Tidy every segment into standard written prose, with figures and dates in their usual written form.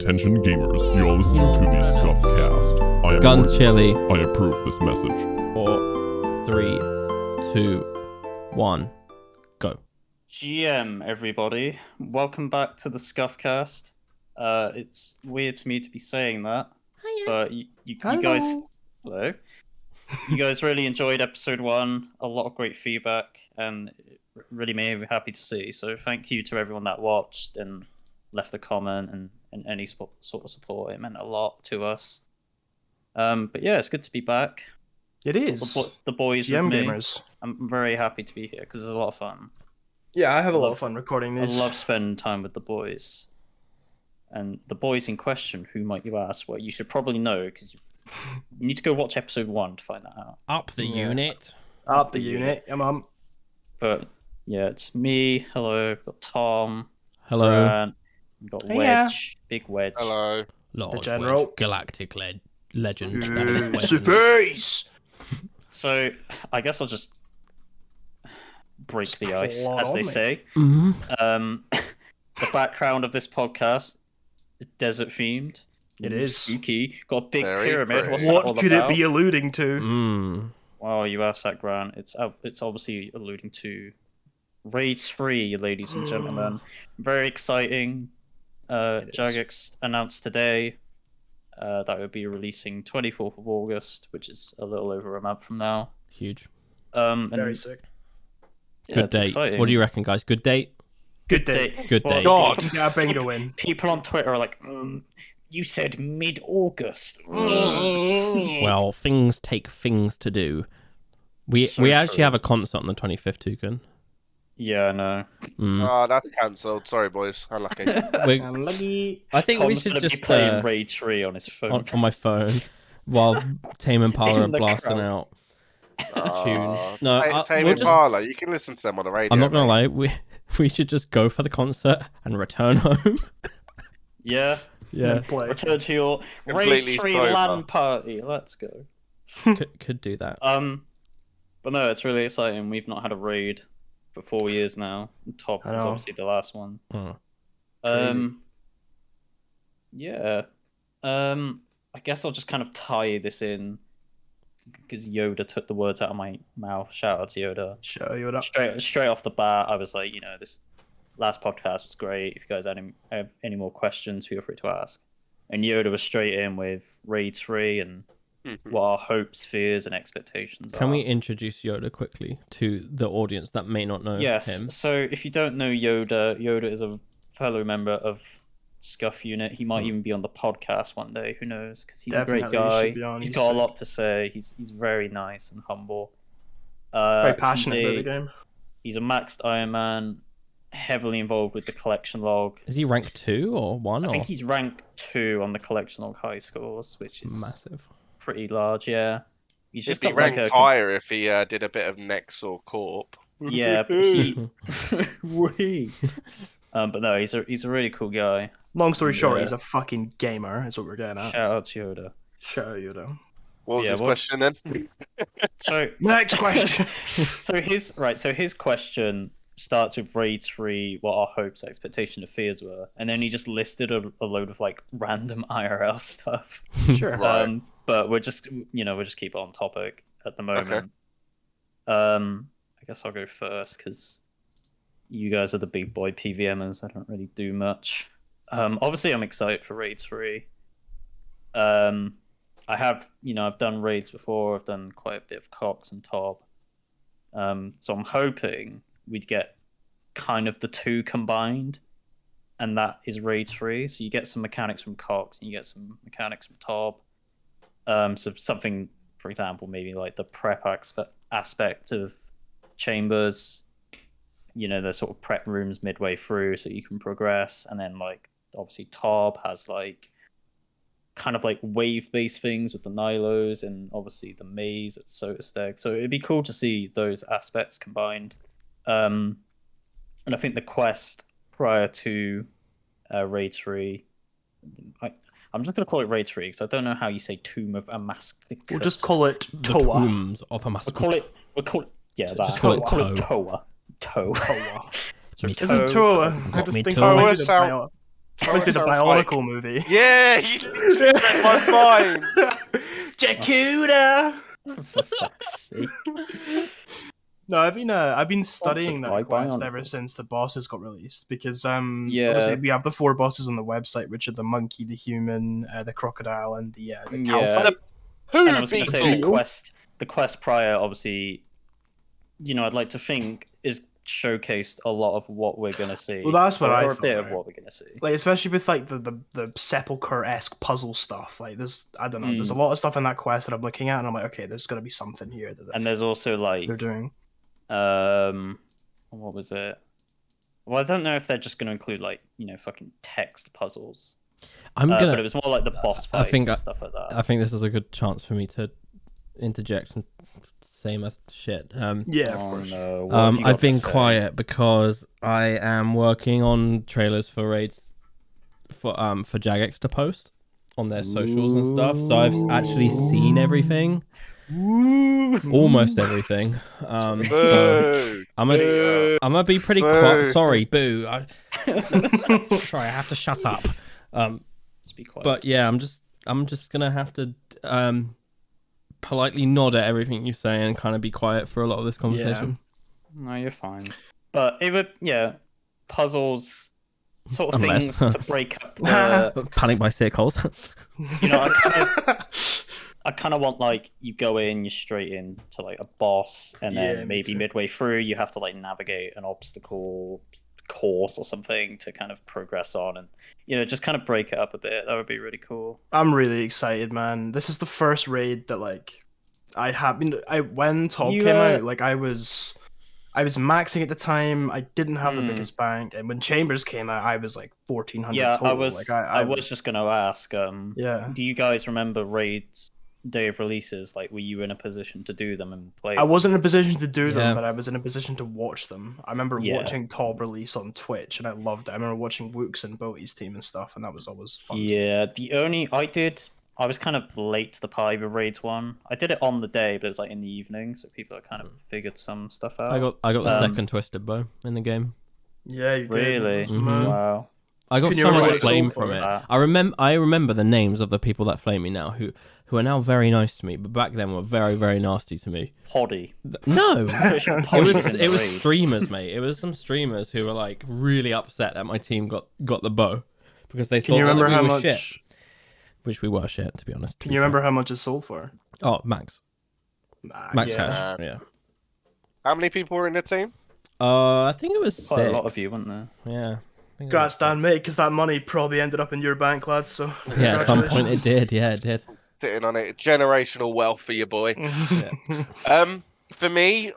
Attention gamers, you're listening to the ScuffCast. I am Gunschilli. I approve this message. 4, 3, 2, 1, go. GM, everybody. Welcome back to the ScuffCast. It's weird to me to be saying that, but you guys, hello. You guys really enjoyed episode 1. A lot of great feedback, and it really made me happy to see. So thank you to everyone that watched and left a comment and any sort of support. It meant a lot to us. But yeah, it's good to be back. It is. The boys GM with me. gamers. I'm very happy to be here because it was a lot of fun. Yeah, I have a lot of fun recording these. I love spending time with the boys. And the boys in question, who might you ask? Well, you should probably know because you need to go watch episode 1 to find that out. Up the unit. Up the unit. Come on. But yeah, it's me. Hello. We've got Tom. Hello. Grant, we've got Wedge. Big Wedge. Hello. Large The general. Wedge, galactic legend. That is Wedge. Surprise! So I guess I'll just break the ice, Plot as on they me. say. Mm-hmm. The background of this podcast is desert themed. It is. Spooky. Got a big Very pyramid. pretty. What's that all What could it about? be alluding to? Mm. Well, you asked that, Grant. It's obviously alluding to Raid 3, ladies and gentlemen. Very exciting. Jagex announced today that it will be releasing 24th of August, which is a little over a month from now. Huge. And Very sick. yeah, Good it's date. exciting. What do you reckon, guys? Good date? Good day. Good Well, date. God, you got a bingo in. People on Twitter are like, you said mid-August. Well, things take things to do. We So actually true. have a concert on the 25th, Toucan. Yeah, I know. Oh, that's cancelled. Sorry, boys. Unlucky. I'm lucky. I think we Tom's should gonna be just playing Raid 3 on his phone. on my phone while Tame Impala are In the blasting crowd. out Oh, tunes. No, Tame we'll just, Impala. You can listen to them on the radio. I'm not gonna mate. lie. We should just go for the concert and return home. Yeah. Yeah, Play. Return to your Raid Completely 3 sober. LAN party. Let's go. could do that. But no, it's really exciting. We've not had a raid for 4 years now. Top I was know. obviously the last one. Mm. Yeah. I guess I'll just kind of tie this in because Yoda took the words out of my mouth. Shout out to Yoda. Show you what up. Straight off the bat, I was like, this last podcast was great. If you guys have any more questions, feel free to ask. And Yoda was straight in with Raid 3 and what our hopes, fears, and expectations are. Can we introduce Yoda quickly to the audience that may not know Yes. him? So if you don't know Yoda, Yoda is a fellow member of Scuff Unit. He might even be on the podcast one day. Who knows? Because he's a great Definitely, he guy. should be on. He's He's got a sick. lot to say. He's very nice and humble. Very passionate about the game. He's a maxed Iron Man, heavily involved with the collection log. Is he rank 2 or 1? I or think he's rank 2 on the collection log high scores, which is massive? pretty large. Yeah. He's He'd just be got like ranked a higher if he did a bit of Nex or Corp. yeah. But he. But no, he's a really cool guy. Long story short, Yeah. he's a fucking gamer, is what we're getting at. Shout out to Yoda. Show you though. What was Yeah, his what- question then? So Next question. so his question starts with Raid 3, what our hopes, expectation, and fears were, and then he just listed a load of like random IRL stuff. Sure. Right. But we'll just keep it on topic at the moment. I guess I'll go first because you guys are the big boy PVMers. I don't really do much. Obviously, I'm excited for Raid 3. I have, I've done raids before. I've done quite a bit of Cox and Tob. So I'm hoping we'd get kind of the two combined, and that is Raid 3. So you get some mechanics from Cox and you get some mechanics from Tob. So something, for example, maybe like the prep aspect of Chambers, the sort of prep rooms midway through so you can progress. And then like obviously Tob has like kind of like wave-based things with the Nilos and obviously the maze at Sotasteg. So it'd be cool to see those aspects combined. And I think the quest prior to Raid 3, I'm just going to call it Raid 3 because I don't know how you say Tomb of Amascut. We'll just call it The Toa. Tombs of Amascut. We'll call it yeah, Just that. call it Call it Toa. Toa. Toa. So Me Toe- Isn't Toa? I Got just me think Toa. I Toa wanted to sound- play Torah did a sounds like- Bionicle movie. Yeah, you literally read my mind. Jacuda. For fuck's sake. No, I've been studying by that quest Bionicle. ever since the bosses got released because Yeah. obviously we have the 4 bosses on the website, which are the monkey, the human, the crocodile, and the cow Yeah. fight. And I was going to say Beetle. the quest prior, obviously, I'd like to think is showcased a lot of what we're going to see. Well, that's what I or a thought, bit of right? what we're going to see. Like especially with like the sepulcher-esque puzzle stuff. Like there's I don't know, there's a lot of stuff in that quest that I'm looking at, and I'm like, okay, there's gonna be something here that And there's also like they're doing. what was it? Well, I don't know if they're just going to include like fucking text puzzles. I'm But gonna. it was more like the boss I fights think and stuff like that. I think this is a good chance for me to interject and say my shit. Yeah, of course. No. What have you got I've to been say? quiet because I am working on trailers for raids for Jagex to post on their socials and stuff. So I've actually seen everything, almost everything. So Boo. I'm gonna be pretty quiet. Sorry, boo. Sorry, I have to shut up. Just be quiet. But yeah, I'm just gonna have to politely nod at everything you say and kind of be quiet for a lot of this conversation. No, you're fine. But it would, puzzles, sort of Unless- things to break up the. Panic by sickles. I kind of want like you go in, you're straight in to like a boss, and Yeah, then me maybe too. midway through you have to like navigate an obstacle course or something to kind of progress on, and just kind of break it up a bit. That would be really cool. I'm really excited, man. This is the first raid that like I have been. When Tob You, came out, like I was maxing at the time. I didn't have the Hmm. biggest bank, and when Chambers came out, I was like 1400. Yeah, total. I was. Like, I was just gonna ask. Yeah. Do you guys remember raids day of releases? Like, were you in a position to do them and play? I wasn't in a position to do Yeah. them, but I was in a position to watch them. I remember Yeah. watching Tob release on Twitch, and I loved it. I remember watching Wooks and Boaty's team and stuff, and that was always fun. Yeah, I was kind of late to the party with Raids 1. I did it on the day, but it was like in the evening, so people had kind of figured some stuff out. I got the Um, second twisted bow in the game. Yeah, you did. Really? Mhm. Wow. I got Can you so remember what much it sold flame for? from it. That? I remember the names of the people that flame me now, who are now very nice to me, but back then were very, very nasty to me. Poddy. No, Pretty sure it Poddy was in the it was raid. streamers, mate. It was some streamers who were like really upset that my team got the bow because they Can you thought remember that how we were much? shit, which we were shit, to be honest. Can you remember how much it sold for? Oh, max Yeah. cash. Yeah. How many people were in the team? I think it was Quite six. a lot of you, weren't there? Yeah. I think it was Congrats, Dan, mate, because that money probably ended up in your bank, lads. So six. Yeah, at some point it did. Yeah, it did. Sitting on it, generational wealth for your boy. did. For me,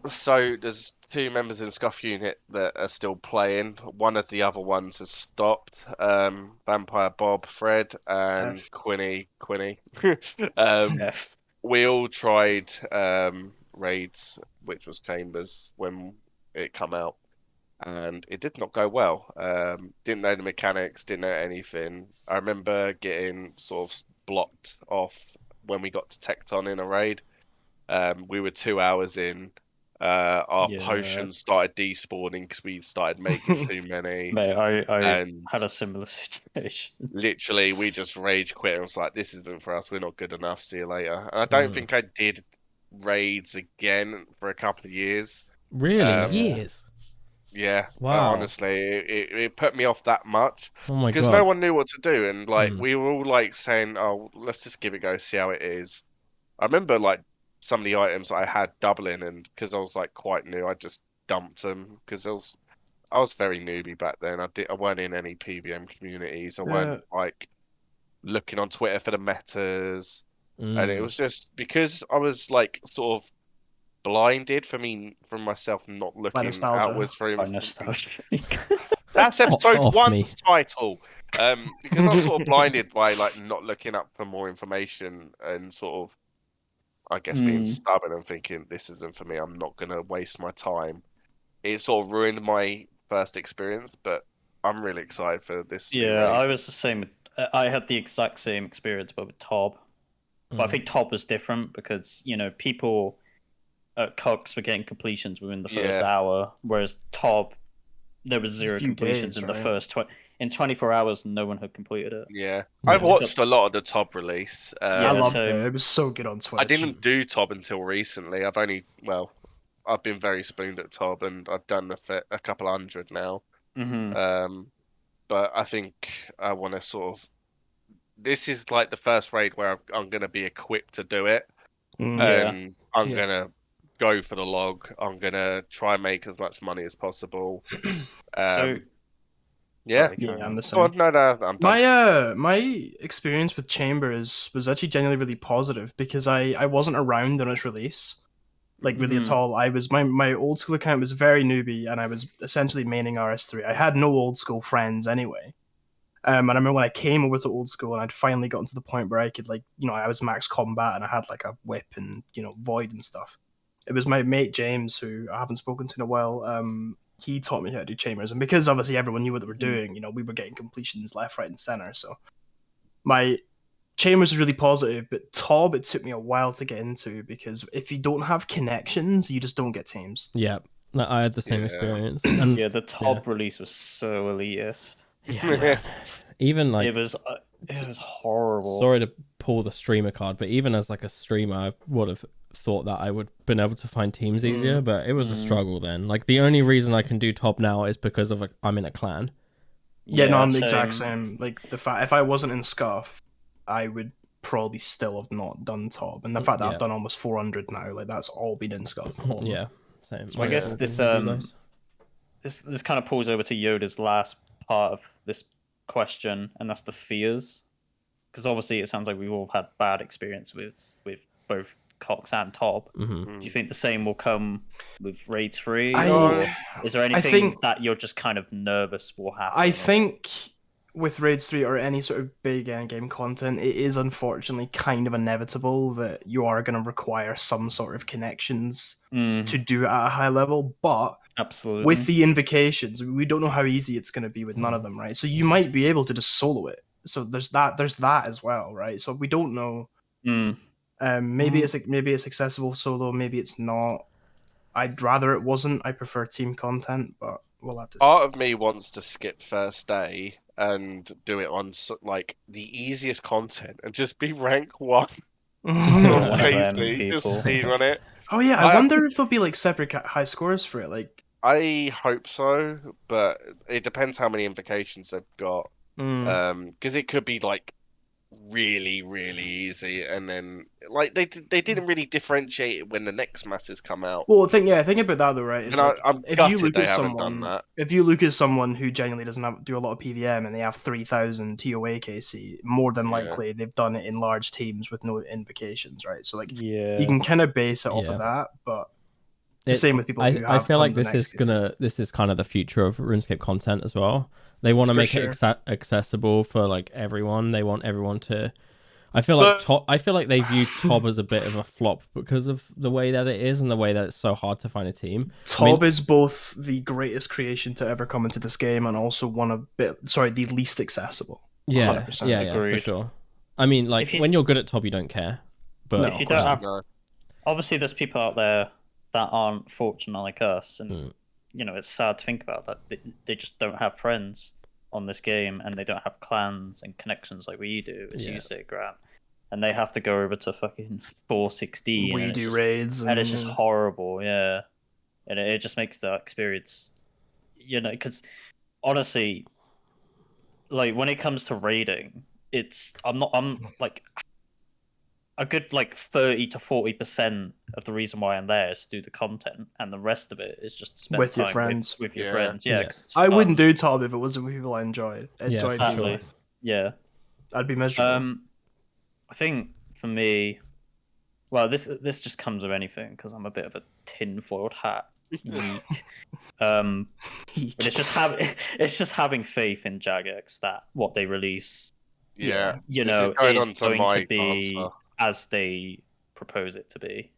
so there's 2 members in Scuff Unit that are still playing. One of the other ones has stopped. Vampire Bob, Fred, and F. Quinny. F. We all tried raids, which was Chambers when it come out, and it did not go well. Didn't know the mechanics, didn't know anything. I remember getting sort of blocked off when we got to Tecton in a raid. We were 2 hours in. Our Yeah. potions started despawning because we started making too many. Mate, I And had a similar situation. literally, we just rage quit and was like, "This isn't for us. We're not good enough. See you later." And I don't think I did raids again for a couple of years. Really, years. Yeah, Wow. honestly, it put me off that much Oh my because god. no one knew what to do, and like Mm. we were all like saying, "Oh, let's just give it a go, see how it is." I remember like some of the items I had doubling, and because I was like quite new, I just dumped them because I was very newbie back then. I weren't in any PVM communities. I weren't like looking on Twitter for the metas, and it was just because I was like sort of blinded from myself not looking nostalgia. outwards for By nostalgia. That's episode Off me. 1's title. Because I was sort of blinded by like not looking up for more information and sort of, I guess, being stubborn and thinking this isn't for me. I'm not gonna waste my time. It sort of ruined my first experience, but I'm really excited for this. new Yeah, raid. I was the same. I had the exact same experience, but with Tob. But I think Tob was different because people at Cox were getting completions within the first Yeah. hour, whereas Tob, there was 0 few completions days, in the right? first 20. in 24 hours, no one had completed it. Yeah, Yeah. I've watched a lot of the Tob release. I Yeah, loved so- it. It was so good on Twitch. I didn't do Tob until recently. I've been very spooned at Tob, and I've done a couple hundred now. Mm-hmm. But I think I want to sort of. This is like the first raid where I'm going to be equipped to do it, Yeah. and I'm Yeah. going to go for the log. I'm going to try and make as much money as possible. So Yeah. sorry, Yeah, carry I'm on. the Go same. on, no, I'm done. My experience with Chamber was actually genuinely really positive because I wasn't around on its release, like really at Mhm. all. I was my old school account was very newbie, and I was essentially maining RS3. I had no old school friends anyway. And I remember when I came over to old school and I'd finally gotten to the point where I could I was max combat and I had like a whip and void and stuff. It was my mate James, who I haven't spoken to in a while. He taught me how to do chambers, and because obviously everyone knew what they were doing, we were getting completions left, right, and center. So my chambers was really positive, but Tob it took me a while to get into because if you don't have connections, you just don't get teams. Yeah, no, I had the same Yeah. experience. And Yeah, the top release was so elitist. yeah, man. Even like it was horrible. sorry to pull the streamer card, but even as like a streamer, I would have thought that I would been able to find teams easier, but it was a struggle then. Like the only reason I can do top now is because of I'm in a clan. Yeah, no, I'm the same. exact same. Like the fact if I wasn't in Scuff, I would probably still have not done Tob, and the fact that Yeah. I've done almost 400 now, like that's all been in Scuff. Yeah, same. So I guess this this kind of pulls over to Yoda's last part of this question, and that's the fears, because obviously it sounds like we've all had bad experience with both Cox and Tob. Mm-hmm. Do you think the same will come with Raids 3? I- Or is there anything think- that you're just kind of nervous will happen? I think with Raids 3 or any sort of big endgame content, it is unfortunately kind of inevitable that you are going to require some sort of connections to do it at a high level, but Absolutely. with the invocations, we don't know how easy it's going to be with none of them, right? So you might be able to just solo it. So there's that as well, right? So we don't know. Maybe it's accessible solo, maybe it's not. I'd rather it wasn't. I prefer team content, but we'll have to see. Part of me wants to skip first day and do it on like the easiest content and just be rank 1. them Basically, just people. speedrun it. Oh yeah, I wonder if there'll be like separate high scores for it. Like, I hope so, but it depends how many invocations they've got. Because it could be like really, really easy, and then like they didn't really differentiate it when the next masses come out. well, think about that though, right? It's And like, I'm if you gutted look they at haven't someone, done that. if you look at someone who genuinely doesn't do a lot of PVM and they have 3,000 TOA KC, more than likely they've done it in large teams with no invocations, right? So like, Yeah. you can kind of base it off Yeah. of that, but it's the same with people who have I feel like tons of this is kind of the future of RuneScape content as well. They want to For make sure. it accessible for like everyone. They want everyone to. I feel like they view Tob as a bit of a flop because of the way that it is and the way that it's so hard to find a team. Tob is both the greatest creation to ever come into this game and also the least accessible. Yeah, 100%. yeah, for Agreed. sure. I mean, like If you- when you're good at Tob, you don't care. But No, If you of course don't have, No. obviously, there's people out there that aren't fortunate like us, and Mm. it's sad to think about that. They just don't have friends on this game, and they don't have clans and connections like we do, as Yeah. you say, Grant. And they have to go over to fucking 416. We and it's do just- raids, and it's just horrible, yeah. And it just makes that experience, because honestly, like when it comes to raiding, I'm like a good like 30 to 40% of the reason why I'm there is to do the content, and the rest of it is just to spend With your time friends. with your Yeah. friends. Yeah, Yeah. 'cause it's I fun. wouldn't do Tob if it wasn't with people I enjoyed Yeah, being exactly. with. Yeah. I'd be miserable. I think for me, well, this just comes with anything because I'm a bit of a tin-foiled hat. Geek. But it's just having faith in Jagex that what they release, Yeah. you This know, going is on to going my to be answer. as they propose it to be.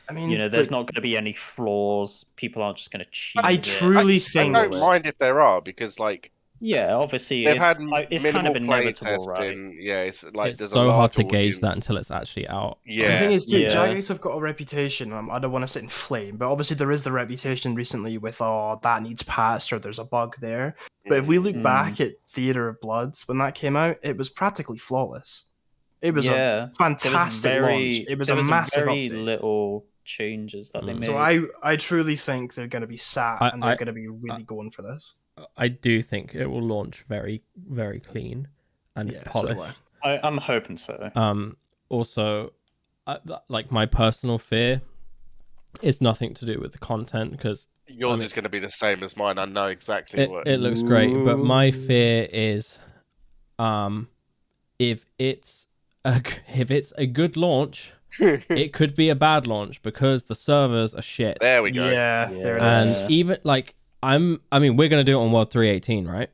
I mean, There's not going to be any flaws. People aren't just going to cheat. I truly think- I don't mind if there are, because like Yeah, obviously They've it's had it's minimal kind of play inevitable, right? testing. Yeah, it's like It's there's so a hard large to gauge that audience. until it's actually out. The Yeah, thing is, dude, Yeah. Jagex have got a reputation. I don't want to sit and flame, but obviously there is the reputation recently with that needs patched or there's a bug there. But if we look Mm. back at Theater of Bloods when that came out, it was practically flawless. It was Yeah, a fantastic launch. It was a massive very update. little changes that they Mm. made. So I truly think they're going to be sat and they're going to be really going for this. I do think it will launch very, very clean and Yeah, so do polished. I'm hoping so. Also, like my personal fear is nothing to do with the content because yours is going to be the same as mine. I know exactly what. it looks great, but my fear is, if it's a good launch, it could be a bad launch because the servers are shit. There we go. Yeah, there it And is. even like I mean, we're gonna do it on World 318, right?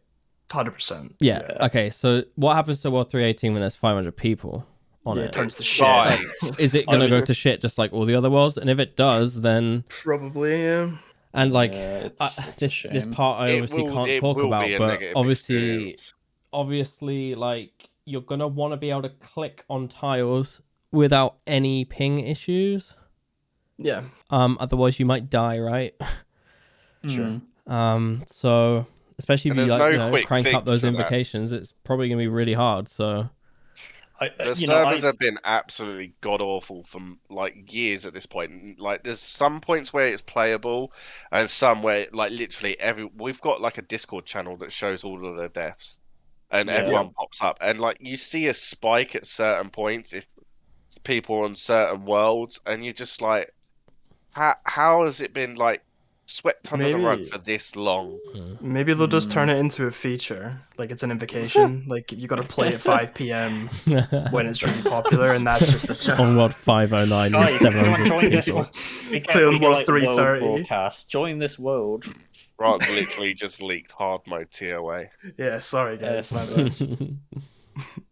100%. Yeah. Okay. So what happens to World 318 when there's 500 people on Yeah, it? it turns to shit. Right. Is it gonna go to shit just like all the other worlds? And if it does, then Probably, yeah. and like Yeah, it's a this shame. part I obviously can't it talk will about, be a but negative obviously experience. like you're gonna want to be able to click on tiles without any ping issues. Yeah. Otherwise you might die, right? Sure. So especially if And you there's like no quick crank up fix those for that. invocations, it's probably gonna be really hard. So The servers have been absolutely god awful for like years at this point. Like, there's some points where it's playable, and some where like literally we've got like a Discord channel that shows all of the deaths, and everyone pops up, and like you see a spike at certain points if people are on certain worlds, and you're just like, how has it been like swept under the rug for this long? Maybe they'll just turn it into a feature, like it's an invocation. Like you got to play at 5 p.m. when it's really popular, and that's just a channel. on World 509 with Guys, everyone 700 join this people. one. We Play on we get, World like, 330. broadcast. Join this world. Grant literally just leaked hard mode TOA. Yeah, sorry guys. Yes. my bad.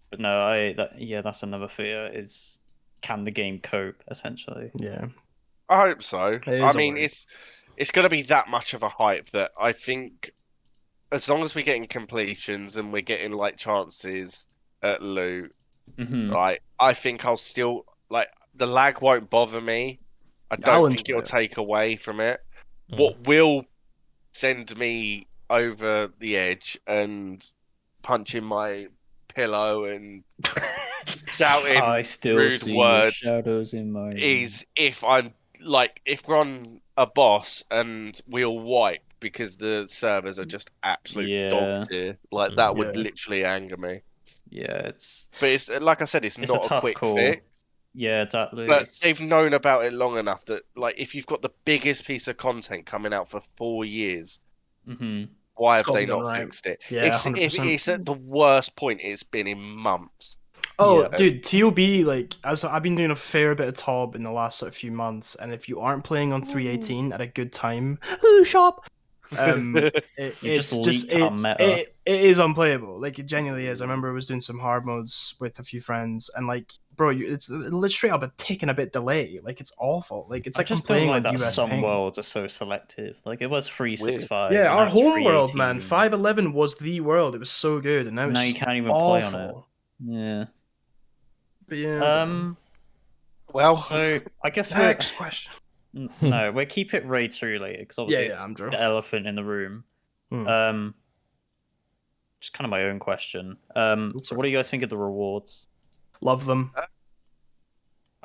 But no, that's another fear. Is can the game cope? Essentially. Yeah. I hope so. is I mean, alright. it's going to be that much of a hype that I think, as long as we're getting completions and we're getting like chances at loot, Mm-hmm. right? I think I'll still like the lag won't bother me. I I'll don't think enjoy it'll it. take away from it. What will send me over the edge and punching my pillow and shouting I still rude see words your shadows in my is if we're on a boss and we'll wipe because the servers are just absolute dog tier. Like that would Yeah. literally anger me. Yeah, it's But it's like I said, it's It's a not a tough quick call. fix. yeah, exactly. But It's- they've known about it long enough that like if you've got the biggest piece of content coming out for 4 years, Mhm. why It's have gotta they be done not right. fixed it? Yeah, it's 100%. it's at the worst point it's been in months. Oh, Yeah. dude, TOB, like, as I've been doing a fair bit of TOB in the last sort of few months, and if you aren't playing on 318 at a good time, shop, it's just just, leaked our meta. it is unplayable. Like, it genuinely is. I remember I was doing some hard modes with a few friends, and, like, bro, it's literally up a tick and a bit delay. Like, it's awful. Like, it's I like just I'm playing don't like on that US some ping. worlds are so selective. Like it was 365. Yeah, and our now it's home world, man. 318. 511 was the world. It was so good, and now it's Now you just can't even awful. play on it. Yeah. But yeah, Well, So I guess next question. no, we'll keep it raids related because obviously Yeah, it's Andrew. the elephant in the room. Hmm. Just kind of my own question. So what do you guys think of the rewards? Love them.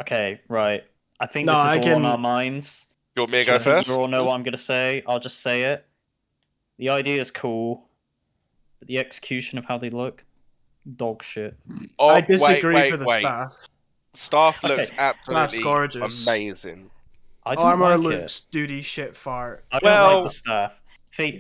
Okay, right. I think No, this is I all can- on our minds. you want me to So go I think first? you all know what I'm gonna say. I'll just say it. The idea is cool, but the execution of how they look, dog shit. Oh, I disagree wait, for the wait. staff. Staff Okay, looks staff's absolutely gorgeous. amazing. I don't Armor like it. looks duty shit fart. I don't like Well- the staff.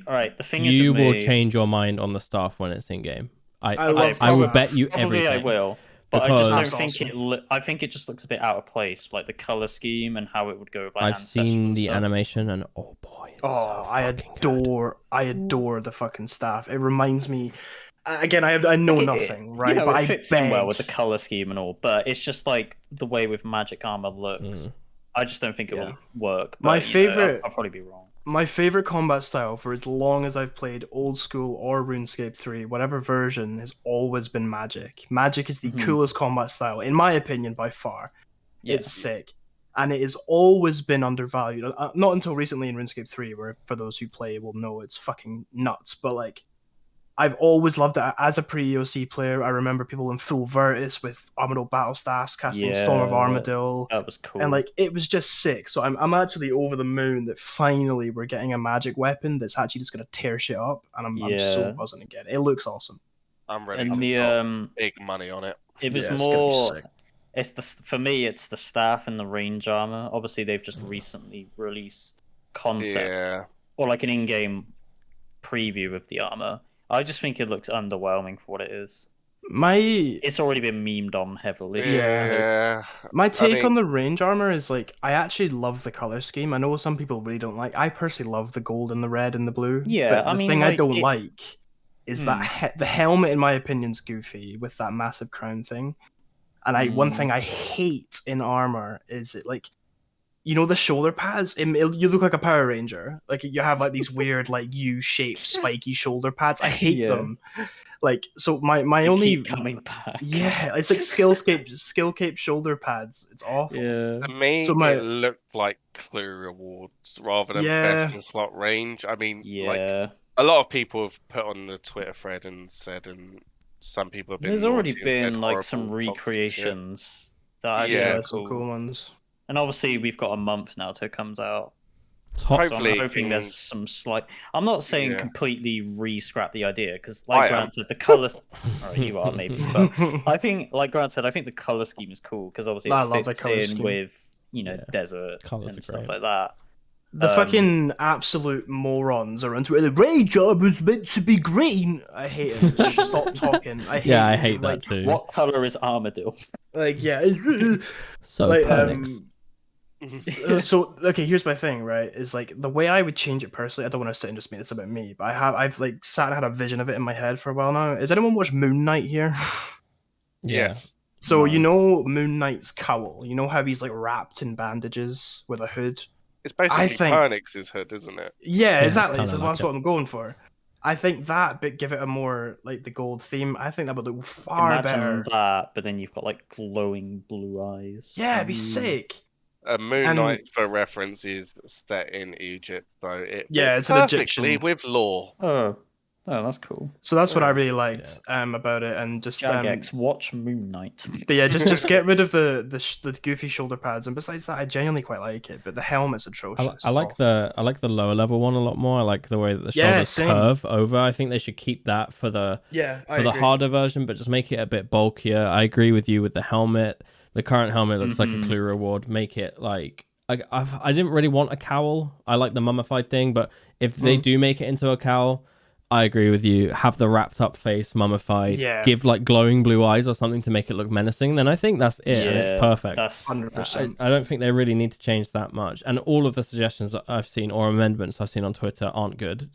All right, the thing is, You with will me, change your mind on the staff when it's in game. I love I will staff. bet you Probably everything. I will, but I just because- don't think That's I think it just looks a bit out of place, like the color scheme and how it would go. With, like, I've ancestral seen and the stuff. animation and oh boy. it's Oh, so I fucking good. adore the fucking staff. It reminds me. Again, I know nothing, right? You know, but it I fits beg. in well with the color scheme and all, but it's just like the way with magic armor looks. I just don't think it will work. But, My you know, favorite- I'll probably be wrong. My favorite combat style for as long as I've played old school or RuneScape 3, whatever version, has always been Magic. Magic is the Mhm. coolest combat style, in my opinion, by far. Yeah. It's sick. And it has always been undervalued. Not until recently in RuneScape 3, where for those who play will know it's fucking nuts. But like, I've always loved it as a pre-EOC player. I remember people in full Virtus with Armadyl battle staffs casting Storm of Yeah, Armadyl. That was cool. And like it was just sick. So I'm actually over the moon that finally we're getting a magic weapon that's actually just gonna tear shit up, and I'm so Yeah. buzzing to get it. It looks awesome. I'm ready and to the drop big money on it. it was Yeah, it's gonna be more. sick. It's for me. It's the staff and the range armor. Obviously, they've just recently released concept Yeah. or like an in-game preview of the armor. I just think it looks underwhelming for what it is. My It's already been memed on heavily. Yeah. my take mean- on the range armor is like I actually love the color scheme. I know some people really don't like. I personally love the gold and the red and the blue. Yeah, but I the mean, thing I like, don't it- like is that the helmet, in my opinion, is goofy with that massive crown thing. And one thing I hate in armor is it like, you know, the shoulder pads. You look like a Power Ranger. Like you have like these weird like U-shaped spiky shoulder pads. I hate Yeah. them. Like so, my They only keep coming back. yeah, it's like skill cape shoulder pads. It's awful. Yeah. To me, So my- it looked like clue rewards rather than Yeah. best in slot range. I mean, like Yeah. a lot of people have put on the Twitter thread and said, and some people have been. There's already naughty and said been like some horrible, toxic shit. recreations that I Yeah, Yeah, think some cool. cool ones. And obviously we've got a month now till it comes out. Top, So Hopefully I'm it hoping can- there's some slight. I'm not saying Yeah. completely re-scrap the idea because, I like am. Grant said, the colors. Alright, you are maybe, but I think, like Grant said, I think the color scheme is cool because obviously I it love the fits colour in scheme. with Yeah. desert Colours and are stuff great. like that. The fucking absolute morons are into it. The rage armor was meant to be green. I hate it. Just stop talking. I hate yeah, I it. hate that Like- too. What color is Armadillo? Like yeah. So like, Pernix. So okay, here's my thing, right? Is like the way I would change it personally. I don't want to sit and just make this about me, but I've like sat and had a vision of it in my head for a while now. Has anyone watched Moon Knight here? Yeah. Yes. So No. you know Moon Knight's cowl. You know how he's like wrapped in bandages with a hood. It's basically think- Pernix's hood, isn't it? Yeah, it's exactly. kinda So like that's it. what I'm going for. I think that, but give it a more like the gold theme. I think that would look far Imagine better. that, but then you've got like glowing blue eyes. Yeah, it'd be Mm. sick. Moon And- Knight, for reference, is set in Egypt, so it Yeah, fits it's an perfectly Egyptian. with lore. Oh, that's cool. So that's what I really liked about it, and just Jagex, watch Moon Knight. but yeah, just get rid of the goofy shoulder pads, and besides that, I genuinely quite like it. But the helmet's atrocious. I like the lower level one a lot more. I like the way that the Yeah, shoulders same. curve over. I think they should keep that for the harder version, but just make it a bit bulkier. I agree with you with the helmet. The current helmet looks like a Mhm. clue reward. Make it like I didn't really want a cowl. I like the mummified thing, but if they do make it into a cowl, I agree with you. Have the wrapped up face mummified. Yeah. Give like glowing blue eyes or something to make it look menacing. Then I think that's it. And it's perfect. That's 100%. I don't think they really need to change that much. And all of the suggestions that I've seen or amendments I've seen on Twitter aren't good.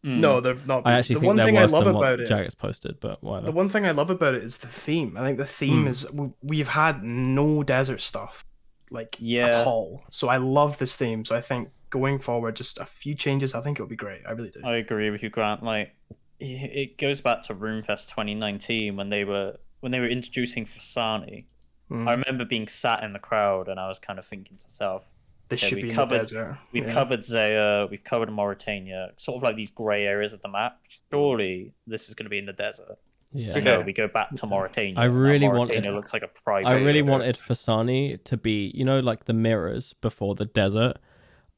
No, they're not. I actually the think one they're thing I worse love than what about it. Jagex posted, but whatever. The one thing I love about it is the theme. I think the theme is we've had no desert stuff, like at Yeah. all. So I love this theme. So I think going forward, just a few changes, I think it'll be great. I really do. I agree with you, Grant. Like, it goes back to RuneFest 2019 when they were introducing Fasani. Mm. I remember being sat in the crowd and I was kind of thinking to myself, This okay, should we be in covered- the desert. we've Yeah. covered Zaya, we've covered Mauritania, sort of like these grey areas of the map. Surely this is going to be in the desert. yeah. So no, we go back to Mauritania. I and now really Mauritania wanted- looks like a private. I really Yeah. wanted Fasani to be, like the mirrors before the desert.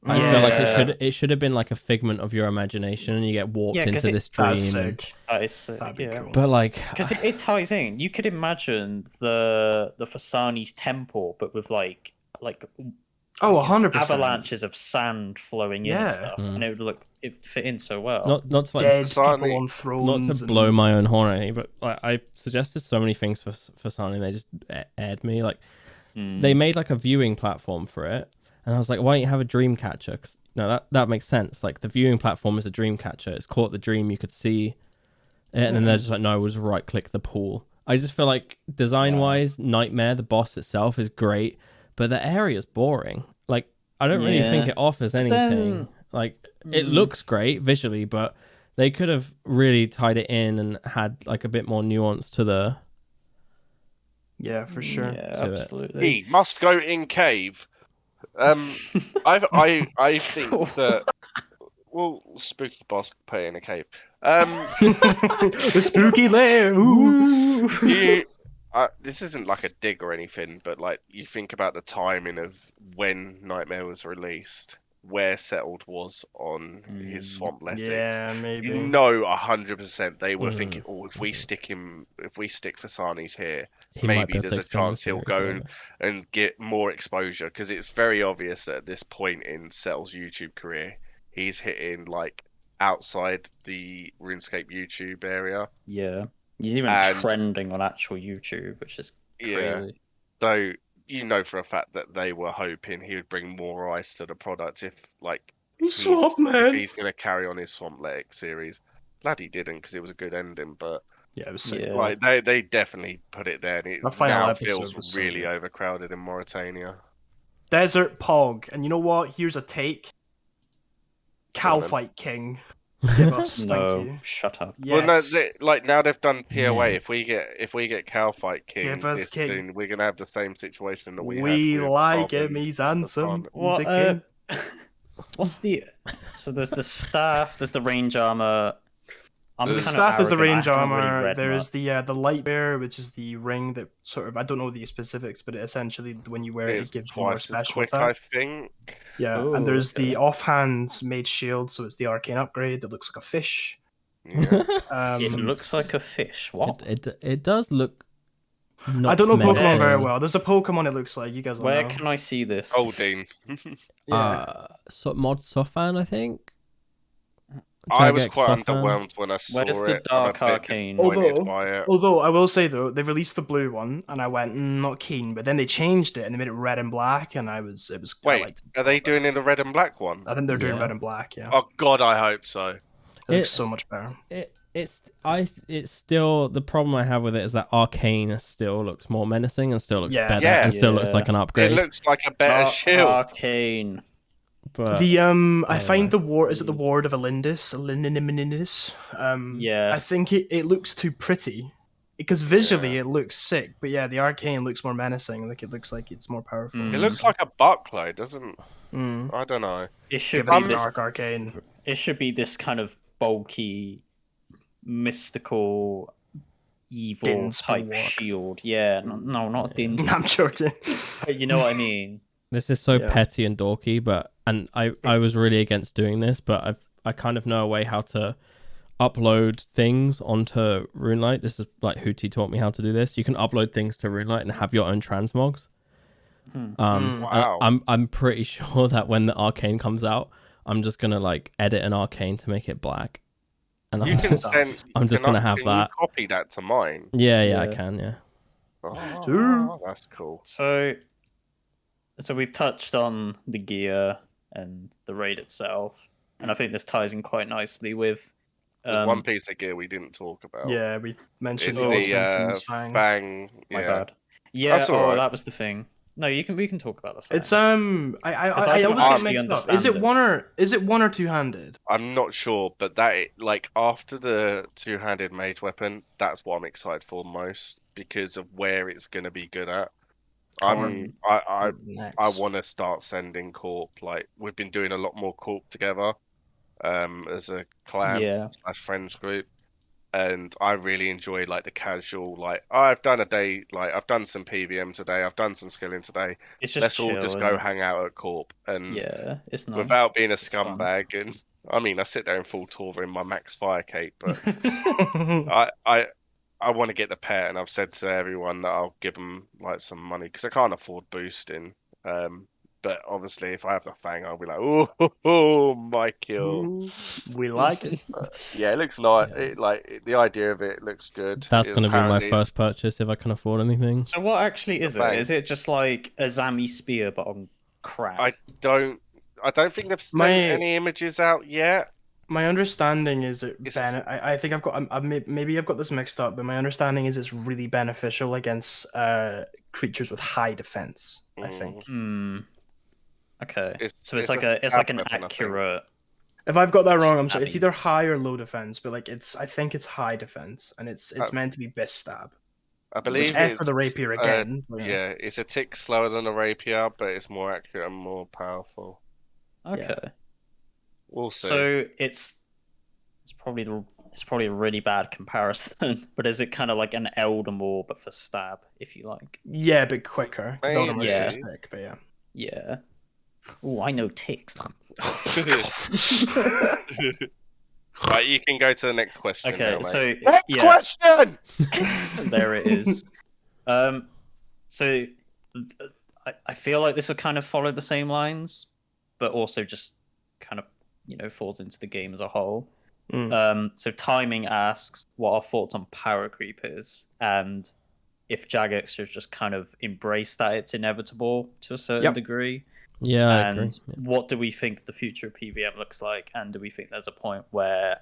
I feel like Yeah. it should have been like a figment of your imagination, and you get warped Yeah, 'cause into it- this dream. That's and- sick. That is sick, That'd be yeah. cool. But like, Because it ties in. You could imagine the Fasani's temple, but with like Oh, 100%. avalanches of sand flowing in Yeah. and stuff, and it fit in so well. not to like Dead Fasani- people on thrones. not to blow my own horn or anything, but like I suggested so many things for Fasani, they just aired me. Like they made like a viewing platform for it, and I was like, why don't you have a dream catcher? 'Cause, no, that makes sense. Like the viewing platform is a dream catcher. It's caught the dream, you could see it, and then they're just like, no, we'll just right click the pool. I just feel like design wise, Nightmare, the boss itself is great, but the area's boring. Like I don't really think Yeah. it offers anything. Like it looks great visually, but they could have really tied it in and had like a bit more nuance to the. Yeah, for sure. Yeah, to it. absolutely. He must go in cave. I think that spooky boss put it in a cave. The spooky lair. Ooh. This isn't like a dig or anything, but like you think about the timing of when Nightmare was released, where Settled was on his Swamp Letics. Yeah, maybe. You know, 100% they were thinking, oh, if we stick Fasani's here, He might be maybe able to there's a extend the chance he'll series go a little and get more exposure, because it's very obvious that at this point in Settle's YouTube career, he's hitting like outside the RuneScape YouTube area. Yeah. He's even trending on actual YouTube, which is crazy. Yeah. So you know for a fact that they were hoping he would bring more eyes to the product if Swamp Man. if he's going to carry on his Swamp Lake series. Glad he didn't, because it was a good ending, but Yeah, it was sick. Yeah. like they definitely put it there, and it The final now episode was feels so really good. overcrowded in Mauritania. Desert Pog. And you know what? Here's a take. Cow on then. Fight King. Give us, No, thank you. shut up. Yes. Well, no, now they've done POA. Yeah. If we get Cow Fight King, Give us this King. soon, we're gonna have the same situation that we had. We with like him. Robin. He's handsome. What, He's a king. What's the... So there's the staff, there's the range armor. I'm So the kind of staff is the arrogant, range I haven't really armor. read There is much. the light bear, which is the ring that sort of, I don't know the specifics, but it essentially when you wear it, It's it gives you more twice as special quick, attack. I think. Yeah, Ooh, and there's okay. the offhand mage shield, so it's the arcane upgrade that looks like a fish. Yeah. It looks like a fish. What? It does look. Not I don't know Pokemon menacing. very well. There's a Pokemon it looks like. You guys will Where know. can I see this? Holding. Yeah. Mod Sofan, I think. I was Jagex quite Sofan. underwhelmed when I saw Where's the it. Dark I'm a bit Arcane? disappointed by it. Although I will say though, they released the blue one, and I went not keen. But then they changed it and they made it red and black, and I was. I Wait, liked it. are they doing in the red and black one? I think they're doing Yeah. red and black. Yeah, Oh God, I hope so. it looks It- so much better. It's still the problem I have with it is that Arcane still looks more menacing and still looks Yeah. better Yeah. and still looks Yeah. like an upgrade. It looks like a better shield. Arcane. but The I find anyway. the ward is it the ward of Elindis? Yeah. I think it looks too pretty. Because visually it looks sick, but yeah, the arcane looks more menacing. Like it looks like it's more powerful. It looks like a buckler, doesn't? Mm. I don't know. It should Give us be the this. dark arcane. It should be this kind of bulky, mystical, evil Din's type walk. shield. Yeah, no, not Din. I'm joking. But you know what I mean. this is so Yeah. petty and dorky, and I was really against doing this, but I kind of know a way how to upload things onto RuneLite. This is like Hootie taught me how to do this. You can upload things to RuneLite and have your own transmogs. Wow. I'm pretty sure that when the arcane comes out, I'm just gonna like edit an arcane to make it black, and You can send. I'm just gonna have can that. You copy that to mine. yeah, I Yeah. can, yeah. Oh, that's cool. So we've touched on the gear and the raid itself, and I think this ties in quite nicely with. There's one piece of gear we didn't talk about. Yeah, we mentioned It's the the Fang. Fang. My Yeah. bad. Yeah. That's Oh, alright. that was the thing. No, we can talk about the fact. It's I don't always get actually mixed up. understand Is it it. one or two handed? I'm not sure, but that like after the two-handed mage weapon, that's what I'm excited for most because of where it's gonna be good at. I want to start sending Corp. Like we've been doing a lot more Corp together, as a clan Yeah. / friends group, and I really enjoy like the casual. Like I've done a day, like I've done some PVM today, I've done some skilling today. It's just Let's all chill, just isn't go it? hang out at Corp and Yeah, it's nice. without being a It's fun. scumbag. And I mean, I sit there in full Torva in my max fire cape, but Mm. I want to get the pet, and I've said to everyone that I'll give them like some money because I can't afford boosting. But obviously, if I have the Fang, I'll be like, oh, my kill. We like it. Yeah, it looks nice. Yeah. The idea of it looks good. That's It gonna be my apparently first purchase if I can afford anything. So what actually is it? Fang. Is it just like a Zami spear but on crack? I don't think they've sent My- any images out yet. My understanding is It's- I think I've got maybe I've got this mixed up, but my understanding is it's really beneficial against creatures with high defense. I think. Hmm. Okay. It's So it's a like an stab weapon, I think. accurate If I've got that wrong, I'm sorry. It's Stabbing. either high or low defense, but like I think it's high defense, and it's Uh, meant to be bis stab. I believe F it's for the rapier again. yeah, it's a tick slower than a rapier, but it's more accurate and more powerful. Okay. We'll see. So it's probably a really bad comparison, but is it kind of like an Eldamore but for stab, if you like? Yeah, but quicker. Because Maybe. Eldamore Yeah. is thick, but yeah. Yeah. Oh, I know ticks. Right, you can go to the next question. Okay, now, mate. so Next yeah, question. there it is. So I feel like this would kind of follow the same lines, but also just kind of falls into the game as a whole. So Timing asks what our thoughts on power creep is, and if Jagex should just kind of embrace that it's inevitable to a certain degree. Yeah, I agree. And what do we think the future of PVM looks like? And do we think there's a point where,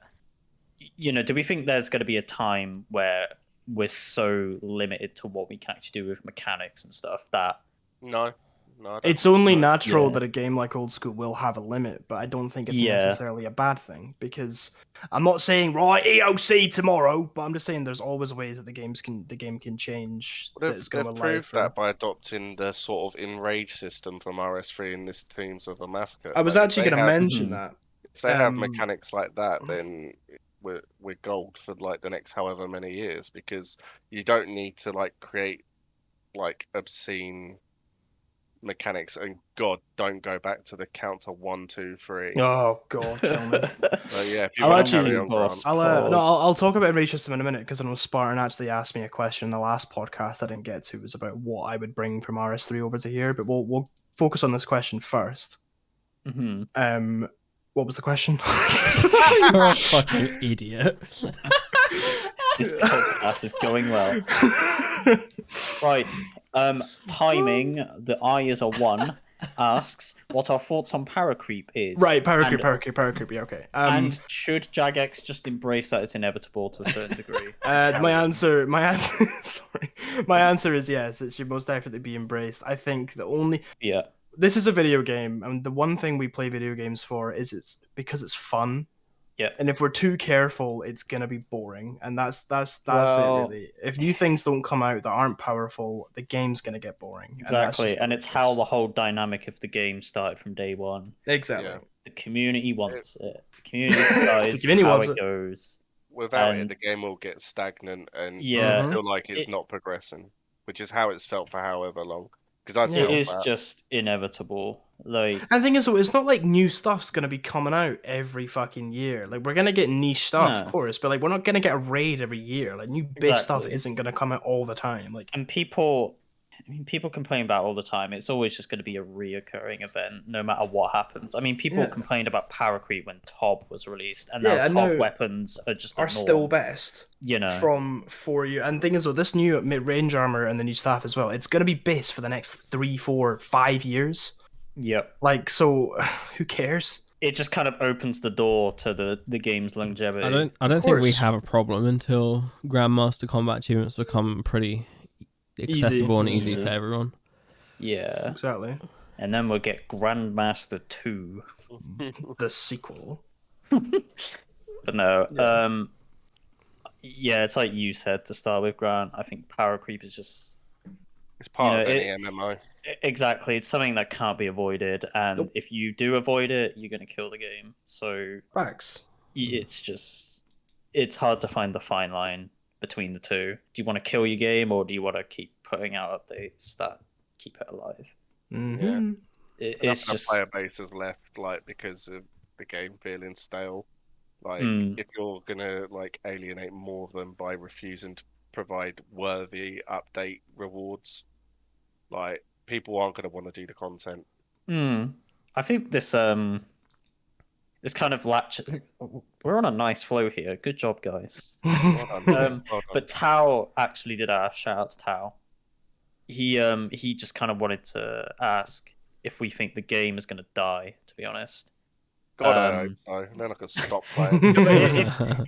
do we think there's going to be a time where we're so limited to what we can actually do with mechanics and stuff that... No. I don't It's think only so. natural Yeah. that a game like Old School will have a limit, but I don't think it's Yeah. necessarily a bad thing, because I'm not saying right EOC tomorrow, but I'm just saying there's always ways that the game can change. Well, That it's going to they've allow proved for. that by adopting the sort of enrage system from RS3 in this Tombs of Amascut. I was Like, if actually they going to have- mention Mhm. that. If they have um, mechanics like that, then we're gold for like the next however many years, because you don't need to like create like obscene mechanics. And God, don't go back to the counter 1, 2, 3. Oh god, kill me. So yeah, if you I'll want to actually- carry on, boss. Grant. I'll talk about enrage system in a minute, because I know Spartan actually asked me a question in the last podcast I didn't get to. It was about what I would bring from RS3 over to here, but we'll focus on this question first. Mhm. What was the question? You're a fucking idiot. This podcast is going well. Right. Timing, the I is a 1, asks what our thoughts on power creep is. Right, power And- creep, yeah, okay. And should Jagex just embrace that it's inevitable to a certain degree? My answer, sorry, my answer is yes. It should most definitely be embraced. I think Yeah. this is a video game, and the one thing we play video games for is it's because it's fun. Yeah. And if we're too careful, it's gonna be boring, and that's Well- it really. If new things don't come out that aren't powerful, the game's gonna get boring. Exactly. And it's how the whole dynamic of the game started from day one. exactly. Yeah. The community wants it. The community decides community how wants it it. goes. Without And- it, the game will get stagnant and Yeah. feel like it's It- not progressing, which is how it's felt for however long. Because I Yeah. feel It is that. just inevitable. Like, And the thing is, though, it's not like new stuff's gonna be coming out every fucking year. Like, we're gonna get niche stuff, No. of course, but like we're not gonna get a raid every year. Like, new big stuff Exactly. isn't gonna come out all the time. Like, and people complain about it all the time. It's always just going to be a reoccurring event, no matter what happens. I mean, people Yeah. complained about power creep when Tob was released, and Yeah, I now Tob know. weapons are just a are norm, still best From from 4 years. And the thing is, though, this new mid-range armor and the new staff as well, it's gonna be base for the next 3, 4, 5 years. Yep. Like, so who cares? It just kind of opens the door to the game's longevity. I don't think we course. have a problem until Grandmaster combat achievements become pretty accessible and easy Easy. to everyone. Yeah. Exactly. And then we'll get Grandmaster 2. The sequel. But no, Yeah. yeah, it's like you said to start with, Grant. I think power creep is just It's part You of know, any MMO. exactly. It's something that can't be avoided, and Nope. if you do avoid it, you're going to kill the game. So Facts. it's hard to find the fine line between the two. Do you want to kill your game, or do you want to keep putting out updates that keep it alive? Mm-hmm. It's Enough just player base is left, like, because of the game feeling stale. Like, Mm. if you're gonna like alienate more of them by refusing to provide worthy update rewards, like, people aren't gonna want to do the content. I think this kind of latch. We're on a nice flow here. Good job, guys. Well done, Um, well done. But Tao actually did our shout out to Tao. He just kind of wanted to ask if we think the game is going to die. To be honest, God, I hope um, so. Then I can stop playing.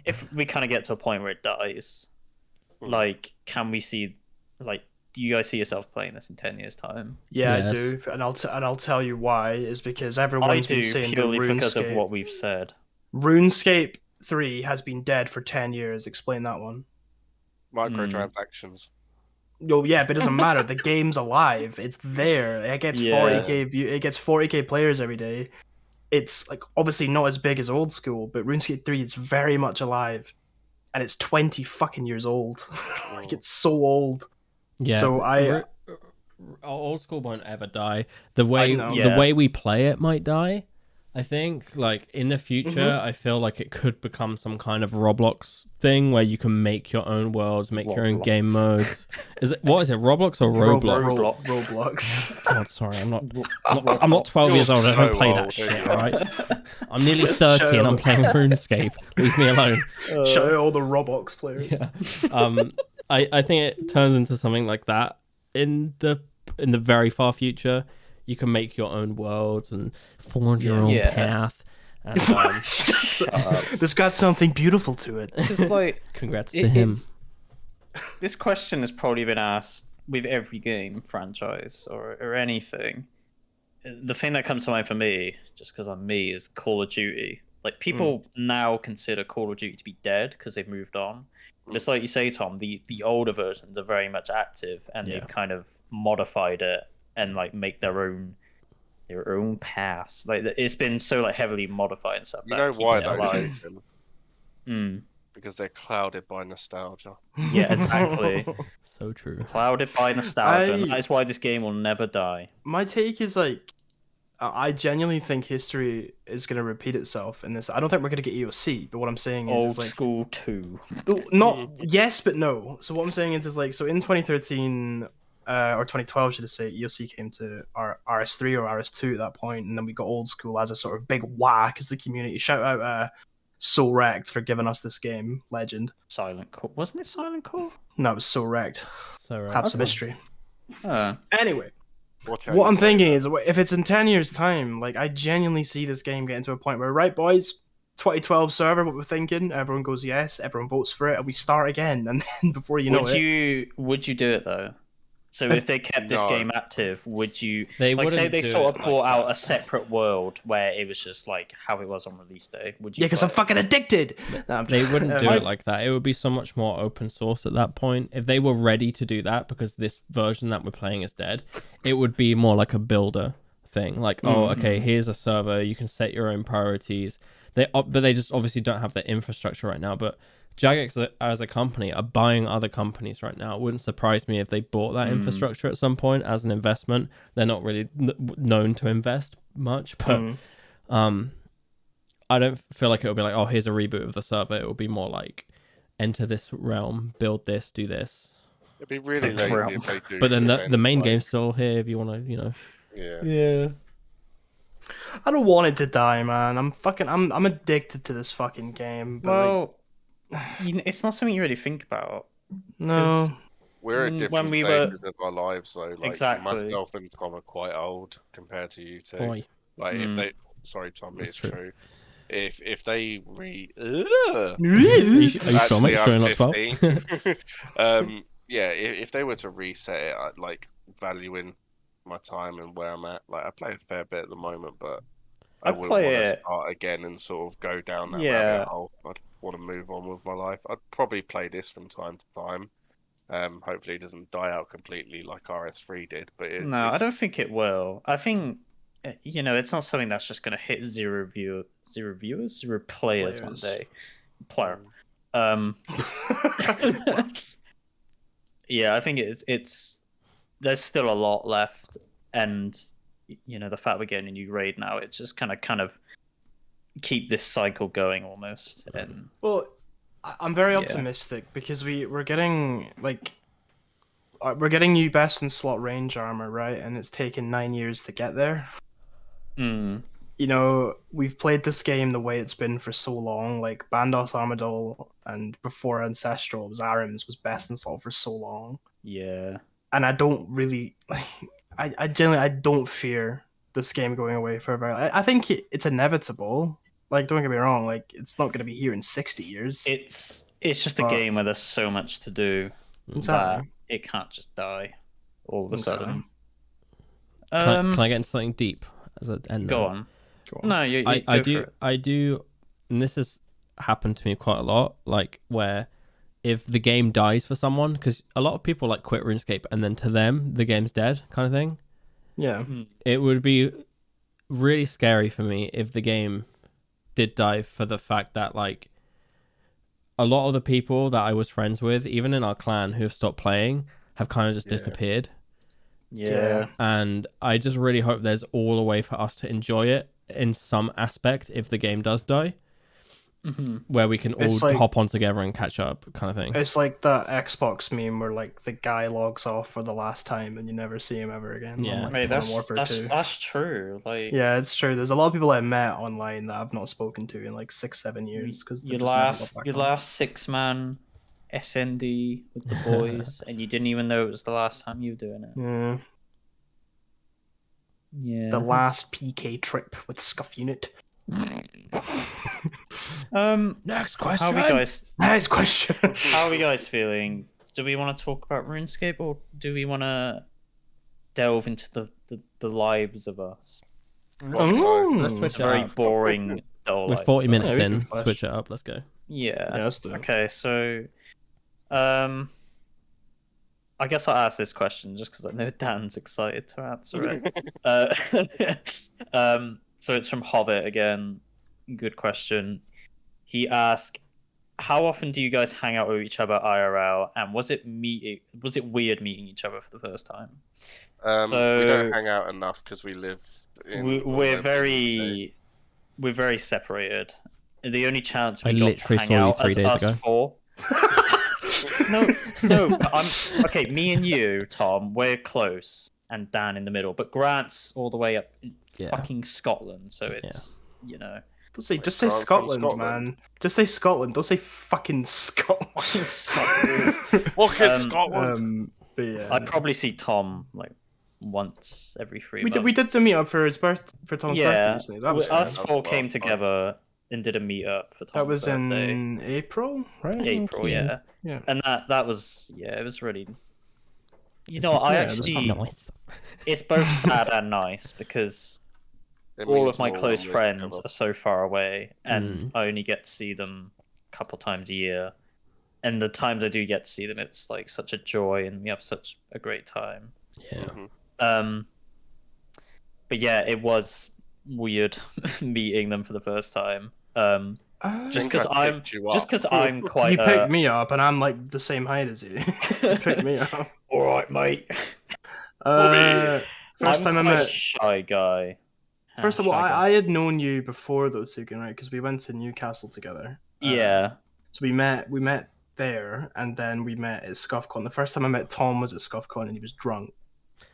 if we kind of get to a point where it dies, Hmm. like, can we see, like, do you guys see yourself playing this in 10 years' time? Yeah, Yes. I do, and I'll tell you why. Is because I everyone's do, been saying purely the because of RuneScape. what we've said. RuneScape 3 has been dead for 10 years. Explain that one. Microtransactions. Oh yeah, but it doesn't matter. The game's alive. It's there. It gets 40k view. It gets 40k players every day. It's like obviously not as big as old school, but RuneScape 3 is very much alive, and it's 20 fucking years old. Like it's so old. Yeah. So old school won't ever die. The way we play it might die. I think, like, in the future, I feel like it could become some kind of Roblox thing where you can make your own worlds, make your own game modes. What is it, Roblox or Roblox? Roblox. God, sorry, I'm not 12 years old. I don't play that shit, all right? I'm nearly 30 and I'm playing RuneScape. Leave me alone. Shout out all the Roblox players. Yeah. I think it turns into something like that in the very far future. You can make your own worlds and forge your own path. And, this got something beautiful to it. It's like, congrats to him. This question has probably been asked with every game franchise or anything. The thing that comes to mind for me, just because I'm me, is Call of Duty. Like, people now consider Call of Duty to be dead because they've moved on. Just like you say, Tom, the older versions are very much active, and they've kind of modified it and like make their own paths. Like it's been so like heavily modified and stuff. You know why though, Nathan? Because they're clouded by nostalgia. Yeah, exactly. So true. Clouded by nostalgia. And that is why this game will never die. My take is like, I genuinely think history is going to repeat itself in this. I don't think we're going to get EOC, but what I'm saying is, Old like, School 2. Not yes, but no. So what I'm saying is like, so in 2013. Or 2012, should I say, EOC came to our RS3 or RS2 at that point, and then we got Old School as a sort of big whack as the community. Shout out So Wrecked for giving us this game, legend. Silent Call, wasn't it Silent Call? No, it was So Wrecked. Have some history. Anyway, what I'm thinking is, if it's in 10 years' time, like I genuinely see this game getting to a point where, right, boys, 2012 server, what we're thinking, everyone goes yes, everyone votes for it, and we start again, and then before you know Would you do it though? So if they kept this game active, would you? They like, say they do sort it of brought out a separate world where it was just like how it was on release day. Would you? Yeah, because I'm fucking addicted. No, they wouldn't do it like that. It would be so much more open source at that point. If they were ready to do that, because this version that we're playing is dead, it would be more like a builder thing. Like, oh, okay, here's a server. You can set your own priorities. But they just obviously don't have the infrastructure right now. But Jagex as a company are buying other companies right now. It wouldn't surprise me if they bought that infrastructure at some point as an investment. They're not really known to invest much, but I don't feel like it would be like, oh, here's a reboot of the server. It would be more like, enter this realm, build this, do this. It'd be really lazy if they do. But then the main game's still here if you want to, you know. Yeah. I don't want it to die, man. I'm addicted to this fucking game. But well, it's not something you really think about. No. We're at different stages of our lives, though. Like, exactly. myself and Tom are quite old compared to you two. Boy. Like, if they... Sorry, Tom, it's true. If they Are you sure, mate? Sure, not 12? Yeah, if they were to reset it, I'd, like, valuing my time and where I'm at. Like, I play a fair bit at the moment, but I wouldn't want to start again and sort of go down that rabbit hole. I'd want to move on with my life. I'd probably play this from time to time. Hopefully it doesn't die out completely like RS3 did. But I don't think it will. I think, it's not something that's just going to hit zero players one day. Yeah, I think it's there's still a lot left, and the fact we're getting a new raid now, it's just kind of keep this cycle going almost. And well, I'm very optimistic because we're getting new best in slot range armor, right? And it's taken 9 years to get there. We've played this game the way it's been for so long. Like Bandos Armadol and before Ancestral was Arims was best in slot for so long. Yeah. And I don't really I generally don't fear this game going away forever. I think it's inevitable. Like, don't get me wrong, like it's not going to be here in 60 years. It's just a game where there's so much to do that it can't just die all of a sudden. Can I get into something deep as an end? Go on. No, I do and this has happened to me quite a lot, like where if the game dies for someone, because a lot of people like quit RuneScape and then to them the game's dead kind of thing. Yeah. It would be really scary for me if the game did die, for the fact that like a lot of the people that I was friends with, even in our clan, who have stopped playing, have kind of just disappeared. Yeah. And I just really hope there's all a way for us to enjoy it in some aspect if the game does die, where we can all It's like- hop on together and catch up kind of thing. It's like that Xbox meme where like the guy logs off for the last time and you never see him ever again. Yeah. on, like, Mate, Modern Warfare 2. that's true. Like, Yeah, it's true. There's a lot of people I met online that I've not spoken to in like 6-7 years because your last 6-man SND with the boys, and you didn't even know it was the last time you were doing it. Yeah, Yeah. the last PK trip with Scuff Unit. Next How are we guys? Nice question. How are we guys feeling? Do we want to talk about RuneScape, or do we want to delve into the lives of us? Let's switch it Very up. boring, dull We're lives 40 of minutes us. we in. can flash. Switch it up. Let's go. Yeah. Yeah, let's do it. Okay, so, I guess I'll ask this question just because I know Dan's excited to answer it. So it's from Hobbit again. Good question. He asked, "How often do you guys hang out with each other IRL? And was it weird meeting each other for the first time?" We don't hang out enough because we live in. We're very separated. The only chance we I got to literally hang saw you out 3 as days us ago. four. No. Okay. Me and you, Tom, we're close, and Dan in the middle. But Grant's all the way up in Yeah. fucking Scotland, so it's Just say Grant from Scotland, Scotland. man. Just say Scotland. Don't say fucking Scotland. What in Scotland? But yeah, I'd probably see Tom like once every 3 we months. did the meetup for his Tom's birthday recently. That was us fun. four That was came fun. together and did a meetup for Tom's That was birthday. in April, right? April, yeah. Yeah. And that was it was really. You know, I Yeah, it was actually fun. it's both sad and nice because It all means of my more close when we're friends together. are so far away, and I only get to see them a couple times a year. And the times I do get to see them, it's like such a joy, and we have such a great time. Yeah. Mhm. But yeah, it was weird meeting them for the first time. Just think I because picked you just up. because I'm quite. You picked me up, and I'm like the same height as you. You picked me up. All right, mate. First I'm time I quite a met. shy guy. First of all, Shy guy. I had known you before those two, right? Because we went to Newcastle together. Yeah. So we met there, and then we met at ScuffCon. The first time I met Tom was at ScuffCon, and he was drunk.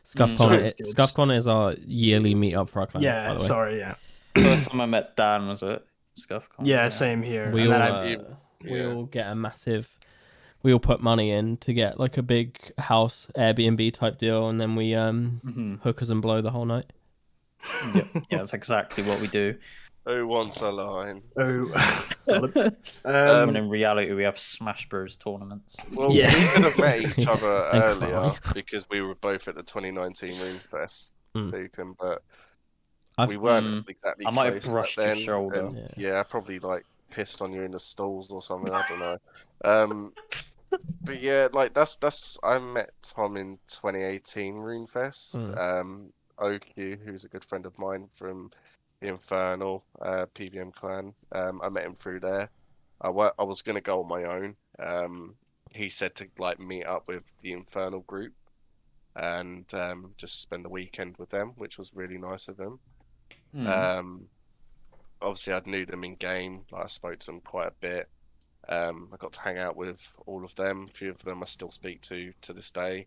ScuffCon, That's good. ScuffCon is our yearly meetup for our clan. by Yeah, the way. sorry, yeah. First time I met Dan was at ScuffCon. Yeah, same here. We And all then I- we Yeah. all get a massive. We all put money in to get like a big house Airbnb type deal, and then we hookers and blow the whole night. Yeah, that's exactly what we do. Who wants a line? And in reality, we have Smash Bros tournaments. Well, Yeah. we could have met each other And earlier cry. because we were both at the 2019 Runefest, Beacon, but I've- we weren't exactly I might have close back brushed your then, shoulder. and, Yeah. yeah, I probably like pissed on you in the stalls or something. I don't know. But yeah, like that's I met Tom in 2018 Runefest. OQ, who's a good friend of mine from the Infernal PVM clan. I met him through there. I was gonna go on my own. He said to like meet up with the Infernal group and just spend the weekend with them, which was really nice of him. Obviously, I knew them in game. Like, I spoke to them quite a bit. I got to hang out with all of them. A few of them I still speak to this day.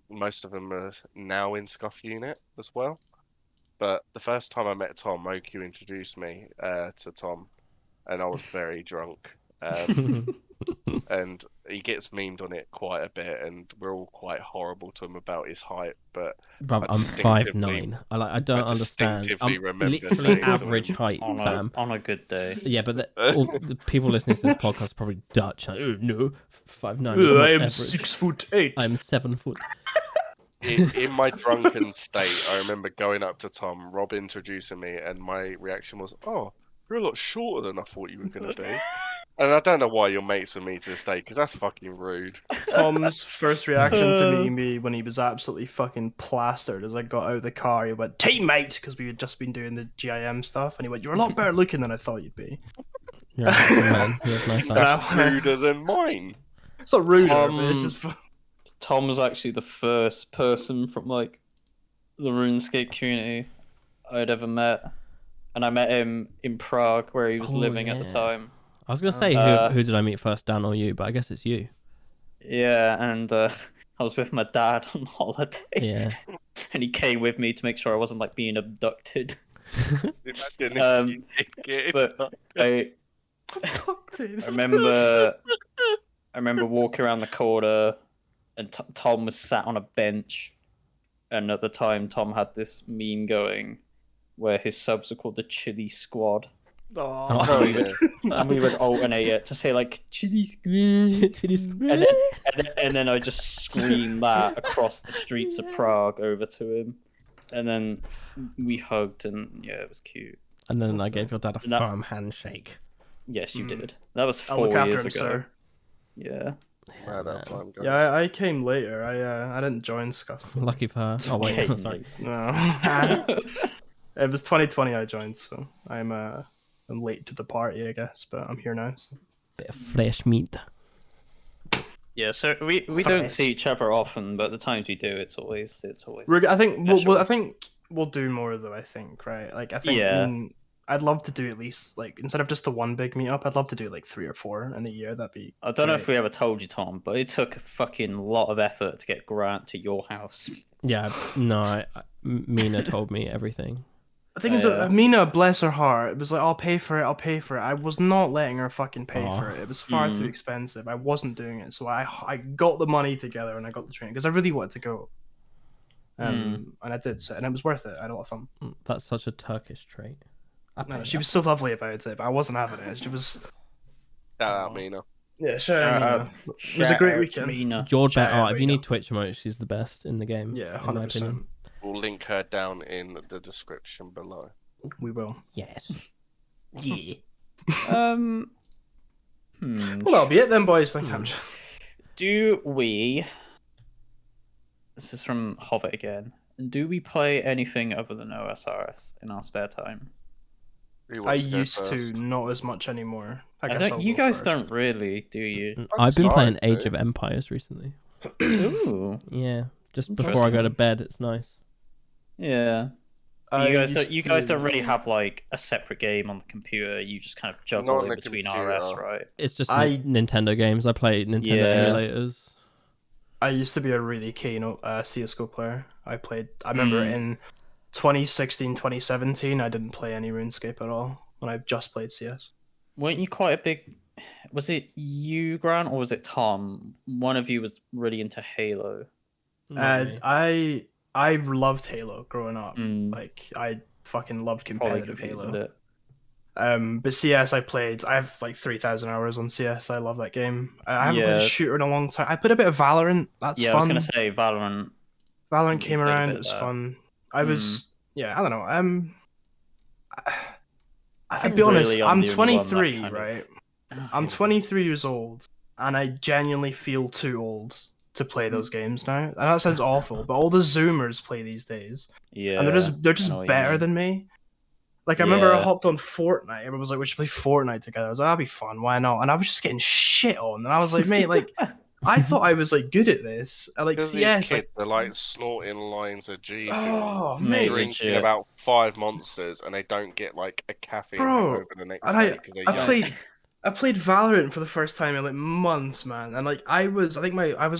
Most of them are now in Scuff Unit as well. But the first time I met Tom, OQ introduced me to Tom, and I was very drunk. And he gets memed on it quite a bit, and we're all quite horrible to him about his height. But Bruv, I I'm distinctively- 5'9". I don't understand. distinctively I'm remember literally saying to average him- height, fam. on a good day. Yeah, but all the people listening to this podcast are probably Dutch. Like, oh no, 5'9". is I not am average. 6'8". I'm 7 foot. In my drunken state, I remember going up to Tom, Rob introducing me, and my reaction was, "Oh, You're a lot shorter than I thought you were gonna be. And I don't know why you're mates with me to this day, because that's fucking rude. Tom's first reaction to meeting me when he was absolutely fucking plastered as I got out of the car, he went, "Teammate," because we had just been doing the GIM stuff, and he went, "You're a lot better looking than I thought you'd be." You're a handsome man. You have nice And eyes. I went, Ruder than mine. it's not rude, but it's just Tom was actually the first person from like the RuneScape community I'd ever met, and I met him in Prague where he was living at the time. I was gonna say who did I meet first, Dan or you? But I guess it's you. Yeah, and I was with my dad on holiday. Yeah. And he came with me to make sure I wasn't like being abducted. Imagine Um, if you did get But I remember walking around the corner, and Tom was sat on a bench, and at the time Tom had this meme going where his subs were called the Chili Squad. Oh, yeah. And we would alternate it to say like Chili Squad, Chili Squad. and then I just screamed that across the streets of Prague over to him, and then we hugged, and yeah, it was cute. And then I gave your dad a No. firm handshake. Yes, you did. That was I'll 4 look after years him, ago. sir. Yeah. Wow, that time, guys. Yeah, I came later. I didn't join Scuff. Lucky for her. Oh wait, Okay, sorry. No, it was 2020 I joined, so I'm late to the party, I guess, but I'm here now. So. Bit of fresh meat. Yeah, so we don't see each other often, but the times we do, it's always. I think special. I think we'll do more though. I think right. Like I think Yeah. I'd love to do at least like instead of just the one big meetup, I'd love to do like 3 or 4 in a year. That'd be. I don't know if great. we ever told you, Tom, but it took a fucking lot of effort to get Grantt to your house. Yeah, no, Mina told me everything. The thing is, Yeah. Mina, bless her heart, it was like, I'll pay for it. I was not letting her fucking pay for it. It was far too expensive. I wasn't doing it. So I got the money together and I got the training because I really wanted to go. And I did so, and it was worth it. I had a lot of fun. That's such a Turkish trait. No, she was so lovely about it, but I wasn't having it. She was. Shout out, Mina. Yeah, shout out, Mina. It was a great weekend. George Shout bet out, if you Mina. need Twitch emotes, she's the best in the game. Yeah, in my 100%. opinion. We'll link her down in the description below. We will. Yes. Yeah. Well, that'll be it then, boys. Thank you. Do we? This is from Hobbit again. Do we play anything other than OSRS in our spare time? Who I wants to go used first? to, not as much anymore. I guess don't. I'll You go guys first. don't really, do you? I've been playing started Age to. of Empires recently. Ooh. Yeah, just before I go to bed, it's nice. Yeah. I You guys used don't to- really have like a separate game on the computer. You just kind of Not juggle on in the between computer. RS, right? It's just I- Nintendo games. I play Nintendo Yeah. emulators. I used to be a really keen CSGO player. I remember in 2016, 2017, I didn't play any RuneScape at all. When I just played CS. Weren't you quite a big? Was it you, Grant, or was it Tom? One of you was really into Halo. Not me. I loved Halo growing up. Mm. Like I fucking loved Probably competitive confused Halo. it. But CS I have like 3,000 hours on CS. I love that game. I haven't played a Yeah. shooter in a long time. I played a bit of Valorant. That's Yeah, I fun. was gonna say Valorant. Valorant you came played a around. bit It was of that. fun. I was I don't know. I'll think be honest. really I'm I'm the only one that 23, kind of- right? I'm 23 years old, and I genuinely feel too old to play those games now. And that sounds awful, but all the Zoomers play these days, Yeah. and they're I just know what you better mean. than me. Like I remember I Yeah. hopped on Fortnite. Everyone was like, "We should play Fortnite together." I was like, "That'd be fun. Why not?" And I was just getting shit on, and I was like, "Mate, like." I thought I was like good at this. I like Because CS. these kids are like snorting lines of G Fuel, Oh, Mate, mate. drinking legit. about 5 monsters, and they don't get like a caffeine Bro, hangover the next and day because they're young. I played Valorant for the first time in like months, man, and like I was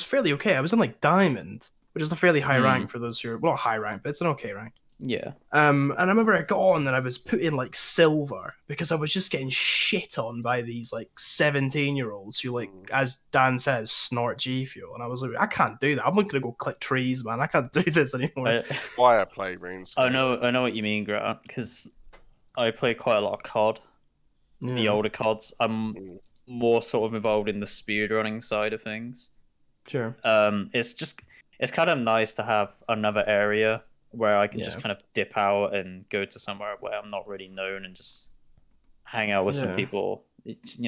fairly okay. I was in like Diamond, which is a fairly high rank for those who are well, not high rank, but it's an okay rank. Yeah. And I remember I got on and I was put in like silver because I was just getting shit on by these like 17-year-olds who like, as Dan says, snort G Fuel, and I was like, I can't do that. I'm not gonna go click trees, man. I can't do this anymore. Why I play runes? I know what you mean, Grant, because I play quite a lot of COD. The older CODs. I'm more sort of involved in the speedrunning side of things. Sure. It's kind of nice to have another area where I can just kind of dip out and go to somewhere where I'm not really known and just hang out with some Yeah. people.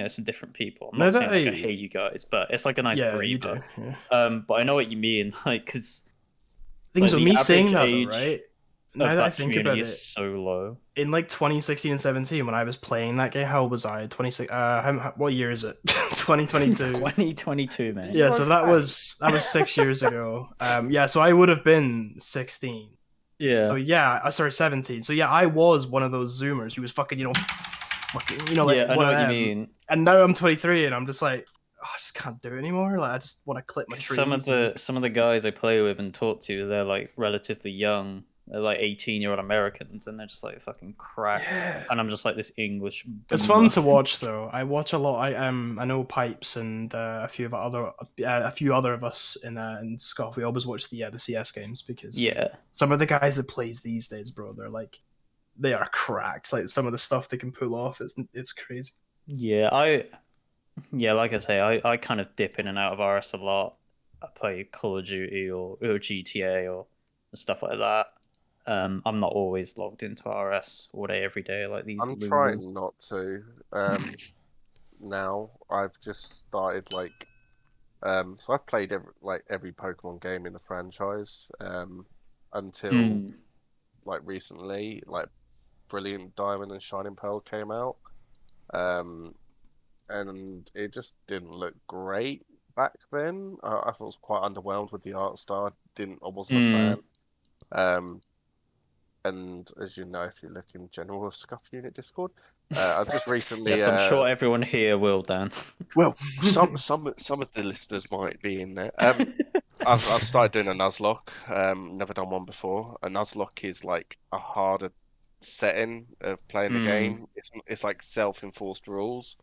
Some different people. I'm No, not saying like, I that- hate you guys, but it's like a nice Yeah, breather. you do. Yeah. But I know what you mean, like because Things like, with the me saying average that, though, age right? of Now that I that think community about is it, so low. in like 2016 and 17, when I was playing that game, how old was I? 26. What year is it? 2022. 2022, man. Yeah, so that was 6 years ago. Yeah, so I would have been 16. Yeah. So yeah, sorry, 17. So yeah, I was one of those Zoomers who was fucking, like I know one what of you them. mean. And now I'm 23, and I'm just like, oh, I just can't do it anymore. Like I just want to clip my trees. Some of the guys I play with and talk to, they're like relatively young. They're like 18-year-old Americans, and they're just like fucking cracked. Yeah. And I'm just like this English. It's boomer. fun to watch though. I watch a lot. I know Pipes and a few other of us in Scuff. We always watch the CS games because some of the guys that plays these days, bro, they are cracked. Like some of the stuff they can pull off, it's crazy. Yeah, like I say, I kind of dip in and out of RS a lot. I play Call of Duty or GTA or stuff like that. I'm not always logged into RS all day, every day like these. I'm losers. trying not to. Now I've just started like, so I've played every Pokemon game in the franchise until like recently, like Brilliant Diamond and Shining Pearl came out, and it just didn't look great back then. I thought it was quite underwhelmed with the art style. I wasn't a fan. And as you know, if you look in general Scuff Unit Discord, I've just recently. Yes, I'm sure everyone here will, Dan. Well, some of the listeners might be in there. I've started doing a Nuzlocke. Never done one before. A Nuzlocke is like a harder setting of playing the game. It's like self-enforced rules.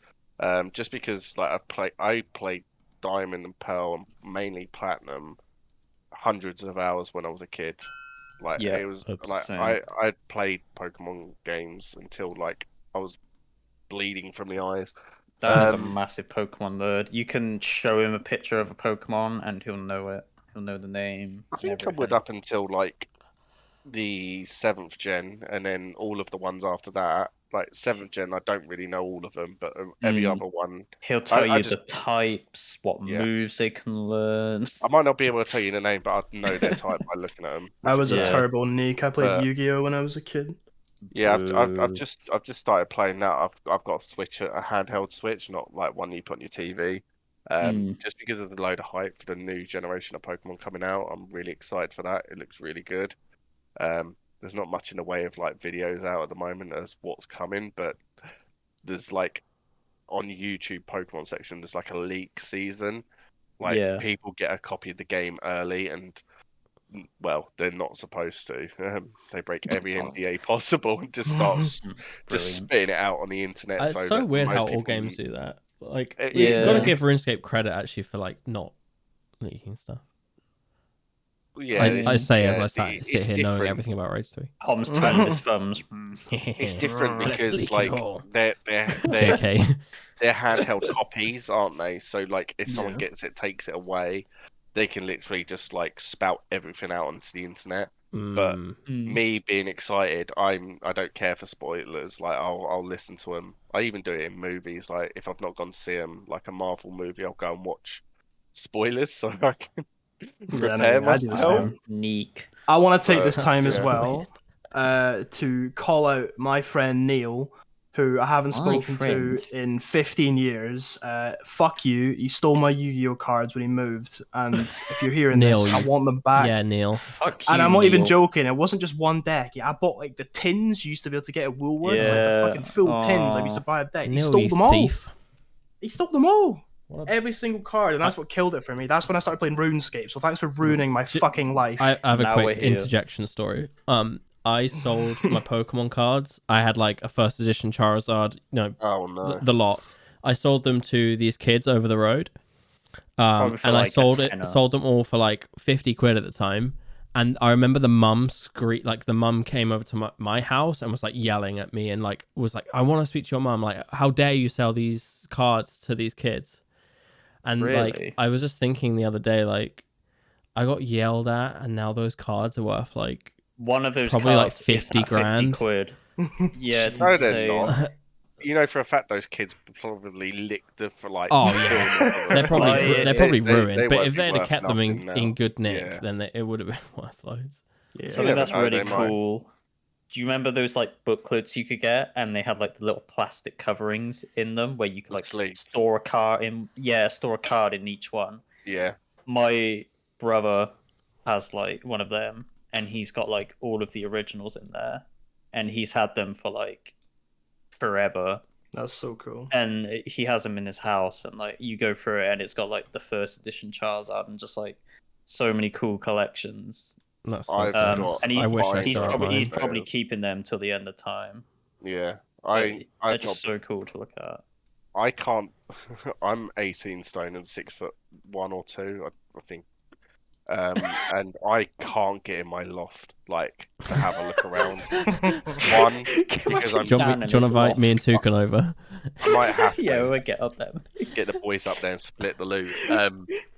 Just because like I played Diamond and Pearl and mainly Platinum hundreds of hours when I was a kid. Like it was like I played Pokemon games until like I was bleeding from the eyes. That is a massive Pokemon nerd. You can show him a picture of a Pokemon and he'll know it. He'll know the name. I think I would up until like the 7th gen, and then all of the ones after that. Like 7th gen, I don't really know all of them, but every other one. He'll tell you the types, what moves they can learn. I might not be able to tell you the name, but I'd know their type by looking at them. I was a terrible neek. I played Yu-Gi-Oh when I was a kid. Yeah, I've just started playing that. I've got a Switch, a handheld Switch, not like one you put on your TV. Just because of the load of hype for the new generation of Pokemon coming out, I'm really excited for that. It looks really good. There's not much in the way of like videos out at the moment as what's coming, but there's like on YouTube Pokemon section, there's like a leak season. Like people get a copy of the game early, and well, they're not supposed to. They break every NDA possible and just start just spitting it out on the internet. It's so weird how all games do that. Like, Yeah. you've got to give RuneScape credit actually for like not leaking stuff. Yeah, I say as I sit here knowing different. everything about Rage 3. Tom's twirling his thumbs. It's different Let's because leak like it all. they're JK. they're handheld copies, aren't they? So like if someone gets it, takes it away, they can literally just like spout everything out onto the internet. But me being excited, I don't care for spoilers. Like I'll listen to them. I even do it in movies. Like if I've not gone to see them, like a Marvel movie, I'll go and watch spoilers so I can prepare myself. Neek. I want to take this time as well to call out my friend Neil, who I haven't spoken to in 15 years. Fuck you. He stole my Yu-Gi-Oh cards when he moved. And if you're hearing Neil, this, I want them back. Yeah, Neil. Fuck you, And I'm not even Neil. joking. It wasn't just one deck. I bought like the tins you used to be able to get at Woolworths. Like the fucking full tins I used to buy a deck. He Neil, stole you them all. thief. He stole them all. What Every single card. And that's what killed it for me. That's when I started playing RuneScape. So thanks for ruining my fucking life. I have a Now quick we're here. interjection story. I sold my Pokemon cards. I had like a first edition Charizard, Oh no. the lot. I sold them to these kids over the road. Probably for And I like a sold tenner. them all for like 50 quid at the time. And I remember the mum the mum came over to my house and was like yelling at me and like was like, I want to speak to your mum. Like, how dare you sell these cards to these kids? And like, Really? I was just thinking the other day, like, I got yelled at, and now those cards are worth like One of those probably like cards is 50 at 50 grand. quid. Yeah, it's No, they're insane. not. you know for a fact those kids probably licked the for like. Oh yeah, they're probably They ruined. But won't if be they'd have worth kept them nothing now. in good nick, Yeah. then it would have been worth loads. Yeah. Something never that's know, really they might. cool. Do you remember those like booklets you could get, and they had like the little plastic coverings in them where you could The like sleeves. store a card in? Yeah, store a card in each one. Yeah. My brother has like one of them, and he's got like all of the originals in there, and he's had them for like forever. That's so cool. And he has them in his house, and like you go through it, and it's got like the first edition Charizard, and just like so many cool collections. That's so I've sad. got and I wish I he's saw probably mine. he's probably keeping them till the end of time. Yeah. They're I've just got. so cool to look at. I can't. I'm 18 stone and 6'1" or 2, I think. And I can't get in my loft like to have a look around. One, because I'm. Do you want to invite me and Toucan over? I might have to Yeah, we'll get up there. get the boys up there and split the loot. I've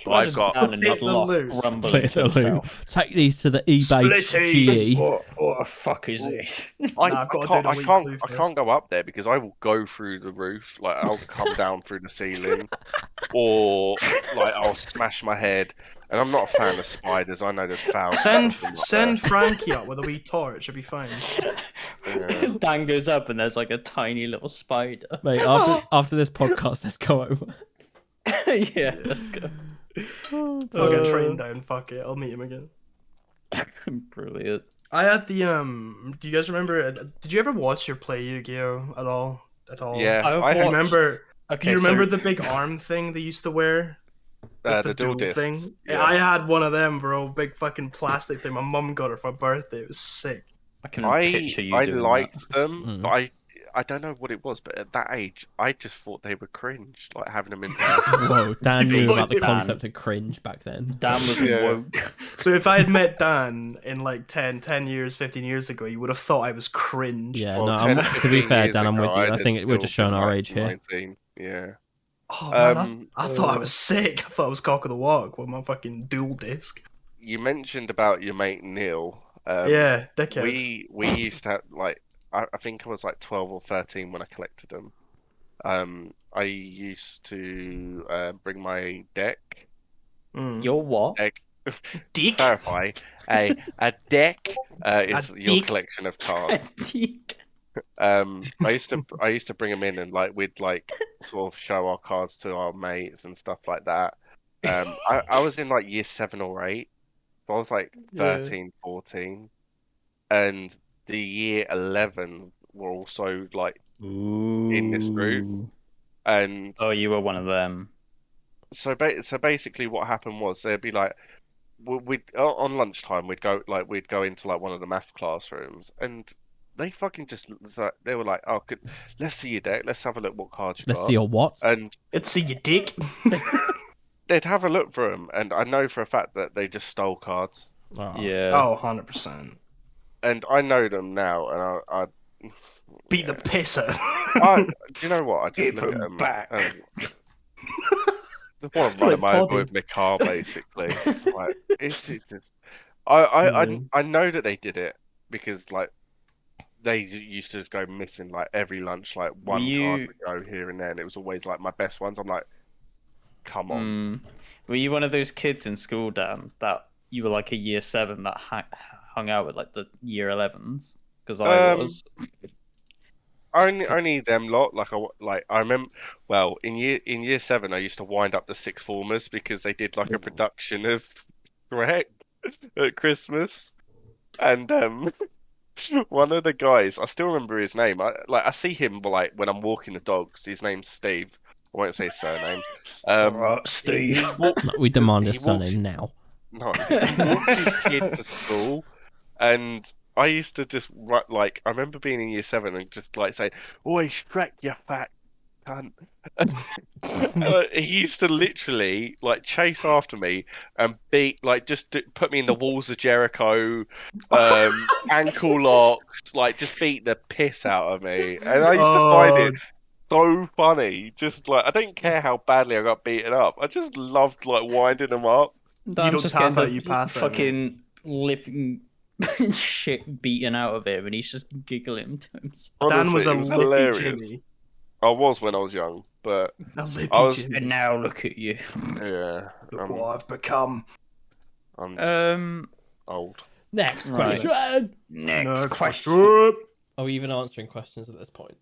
I've got. down in his Split the loft, loot. grumbling Split to the loot. himself. Take these to the eBay Splitties. GE. What the fuck is this? I've got to do the weekly I can't go up there because I will go through the roof. Like I'll come down through the ceiling, or like I'll smash my head. And I'm not a fan of spiders. I know there's thousands. of them up Send Frankie up with a wee torch. It'll be fine. there. Dan goes up and there's like a tiny little spider. Mate, after this podcast, let's go over. Yeah, let's go. I'll get trained down. Fuck it. I'll meet him again. Brilliant. I had the Do you guys remember? Did you ever watch or play Yu-Gi-Oh at all? Yeah, I I Do you had remember? Okay, Do you remember so the big arm thing they used to wear? the dual discs. thing. Yeah. I had one of them, bro. Big fucking plastic thing. My mum got it for her birthday. It was sick. I can I picture you I doing liked them, Mm. but I don't know what it was. But at that age, I just thought they were cringe, like having them in. Whoa, Dan knew about the Dan. concept of cringe back then. that. Dan was Yeah. woke. So if I had met Dan in like 10 years, 15 years ago, you would have thought I was cringe. Yeah, Well, no, 10 or to be 15 fair, years Dan, I'm ago, with you. I I'd think we're still just showing been, our like, age here. 19. Yeah. Oh man, I thought I Um, was sick. I thought I was cock of the walk with my fucking dual disc. You mentioned about your mate Neil. Yeah, dickhead. We used to have like I think I was like 12 or 13 when I collected them. I used to bring my deck. You're what? Deck. dick. Clarify. A deck is your dick. collection of cards. I used to bring them in and like we'd like sort of show our cards to our mates and stuff like that. I was in like year 7 or 8, so I was like 13, 14, and the year 11 were also like in this group, and Oh, you were one of them. so basically what happened was they'd be like we'd on lunchtime we'd go into like one of the math classrooms and they fucking just they were like, oh, let's see your deck, let's have a look what cards you Let's got. see your what? And Let's see your dick. they'd have a look for them, and I know for a fact that they just stole cards, Oh. Yeah. Oh, 100%. and I know them now, and I Beat the piss out. do you know what? I Give just look at them them. back. Just want to It's run like them over Poddy. with my car, basically. It's just, I know that they did it because like they used to just go missing like every lunch, like one card would go here and there, and it was always like my best ones. I'm like, come on. Were you one of those kids in school, Dan, that you were like a year 7 that hung out with like the year 11s? Because I was. Only them lot. I remember. Well, in year 7, I used to wind up the sixth formers because they did like a production of Shrek at Christmas, and one of the guys, I still remember his name. I see him like when I'm walking the dogs. His name's Steve. I won't say his surname. Steve. We demand his he walks- surname now. No, he walked his kid to school, and I used to just like I remember being in year 7 and just like saying, "Oi, Shrek, you fat cunt." He used to literally like chase after me and beat put me in the walls of Jericho, ankle locks, like just beat the piss out of me, and I used to find it so funny. Just like I don't care how badly I got beaten up, I just loved like winding them up. Dan don't just tap getting out, the you pass out, fucking living shit beaten out of him, and he's just giggling to himself. Dan was Honestly, a it was lippy hilarious. Jimmy. I was when I was young, but Now look I at was- you. And now look at you. yeah, Look what I've become. I'm just Um, old. Next Right. question. next question. Are we even answering questions at this point?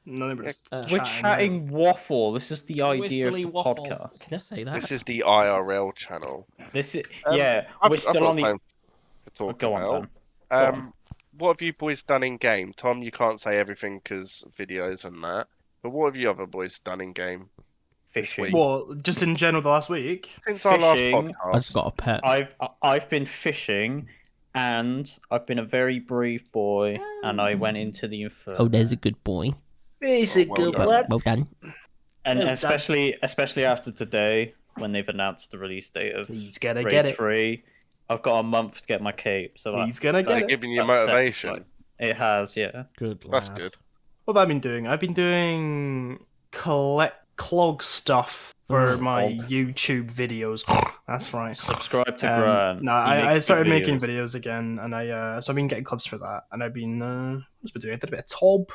No, we're just We're chatting waffle. This is the idea of the Whiffly waffle. podcast. Can I say that? This is the IRL channel. This is I've we're still got on the. something to talk Go on, about. Dan. Go on. What have you boys done in game? Tom, you can't say everything because videos and that. But what have you other boys done in game Fishing. week? Well, just in general, the last week. since our last fishing, podcast? I just got a pet. I've been fishing, and I've been a very brave boy, and I went into the inferno. Oh, there's a good boy. He's a good Well done. And Well especially after today, when they've announced the release date of He's gonna Raid get it. 3, I've got a month to get my cape. So that's He's gonna They're get it. giving you that's set, motivation. like, it has, yeah. Good. That's lad. good. What have I been doing? I've been doing clog stuff for my YouTube videos. That's right. Subscribe to Grannt. No, He I makes good started making videos again, and so I've been getting clips for that, and I've been what's been doing? I did a bit of Tob,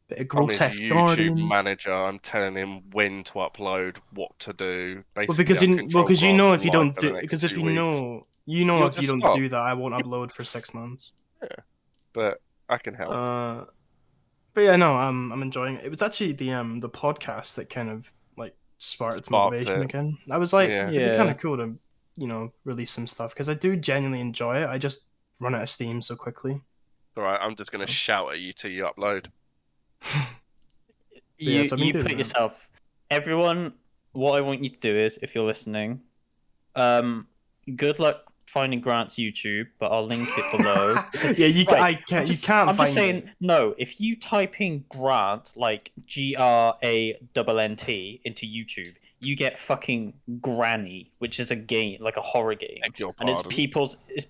bit of I'm his grotesque YouTube gardens. manager. I'm telling him when to upload, what to do. Well, Basically, because I you control if you Grant's know if you life don't for the do next because if 2 you weeks. know You'll if you just don't stop. do that, I won't upload for 6 months. But I can help. But yeah, no, I'm enjoying it. It was actually the podcast that kind of like sparked Sparked motivation it. again. I was like, Yeah. it'd be Yeah. kind of cool to release some stuff because I do genuinely enjoy it. I just run out of steam so quickly. All right, I'm just gonna shout at you till you upload. yeah, so I've been You doing put that. yourself. Everyone, what I want you to do is, if you're listening, good luck finding Grant's YouTube, but I'll link it below. Yeah, Right, you I'm can't just find saying, it. no. If you type in Grannt, like GRANNT, into YouTube, you get fucking Granny, which is a game, like a horror game, Beg your and it's pardon.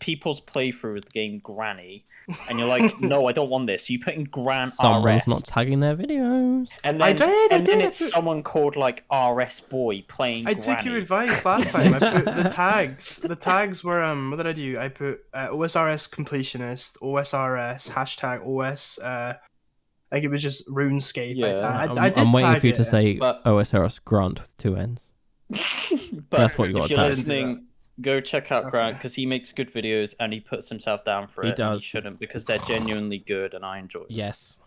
people's playthrough of the game Granny, and you're like, no, I don't want this. So you put in Grant Someone's RS, not tagging their videos. and I then did, it's someone called like RS Boy playing. I Granny. took your advice last time. I put the tags. The tags were what did I do? I put OSRS completionist, OSRS hashtag OS. Like it was just RuneScape. Yeah. I did I'm waiting tag for you to it. say but- OSRS Grant with 2 N's. But That's what you got if to you're tag. listening, go check out Okay. Grant because he makes good videos and he puts himself down for He it. And does. he shouldn't because they're genuinely good and I enjoy them. Yes.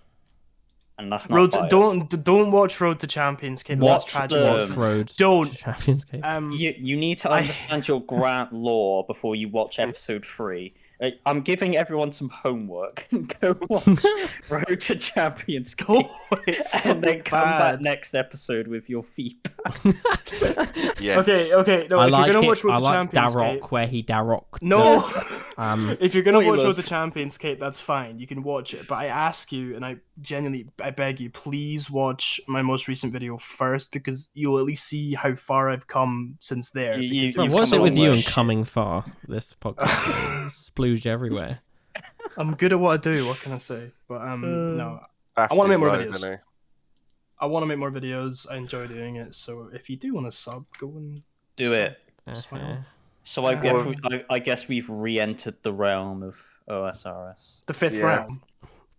And that's not biased. Don't watch Road to Champions, kid. That's Watch tragic. them. Road Don't. to Champions Gate. You need to I- understand your Grant lore before you watch episode 3. I'm giving everyone some homework. Go watch Road to Champions Gate, It's so and then come back bad. next episode with your feedback. Yes. Okay. No, I if like you're gonna it. watch Road I to like Champions Darrock Gate, where he Darrocked. no. If If you're gonna watch Road Spoilers. to Champions, Kate, that's fine. You can watch it, but I ask you, and I beg you, please watch my most recent video first because you'll at least see how far I've come since there. You- because you- you've what's come it a with long you way. and coming far? This podcast splooge everywhere. I'm good at what I do. What can I say? But no, After I wanna make more load, videos. innit? I want to make more videos. I enjoy doing it. So if you do want to sub, go and Do it. Uh-huh. So I Yeah. guess, I guess we've re-entered the realm of OSRS. the fifth Yeah. round.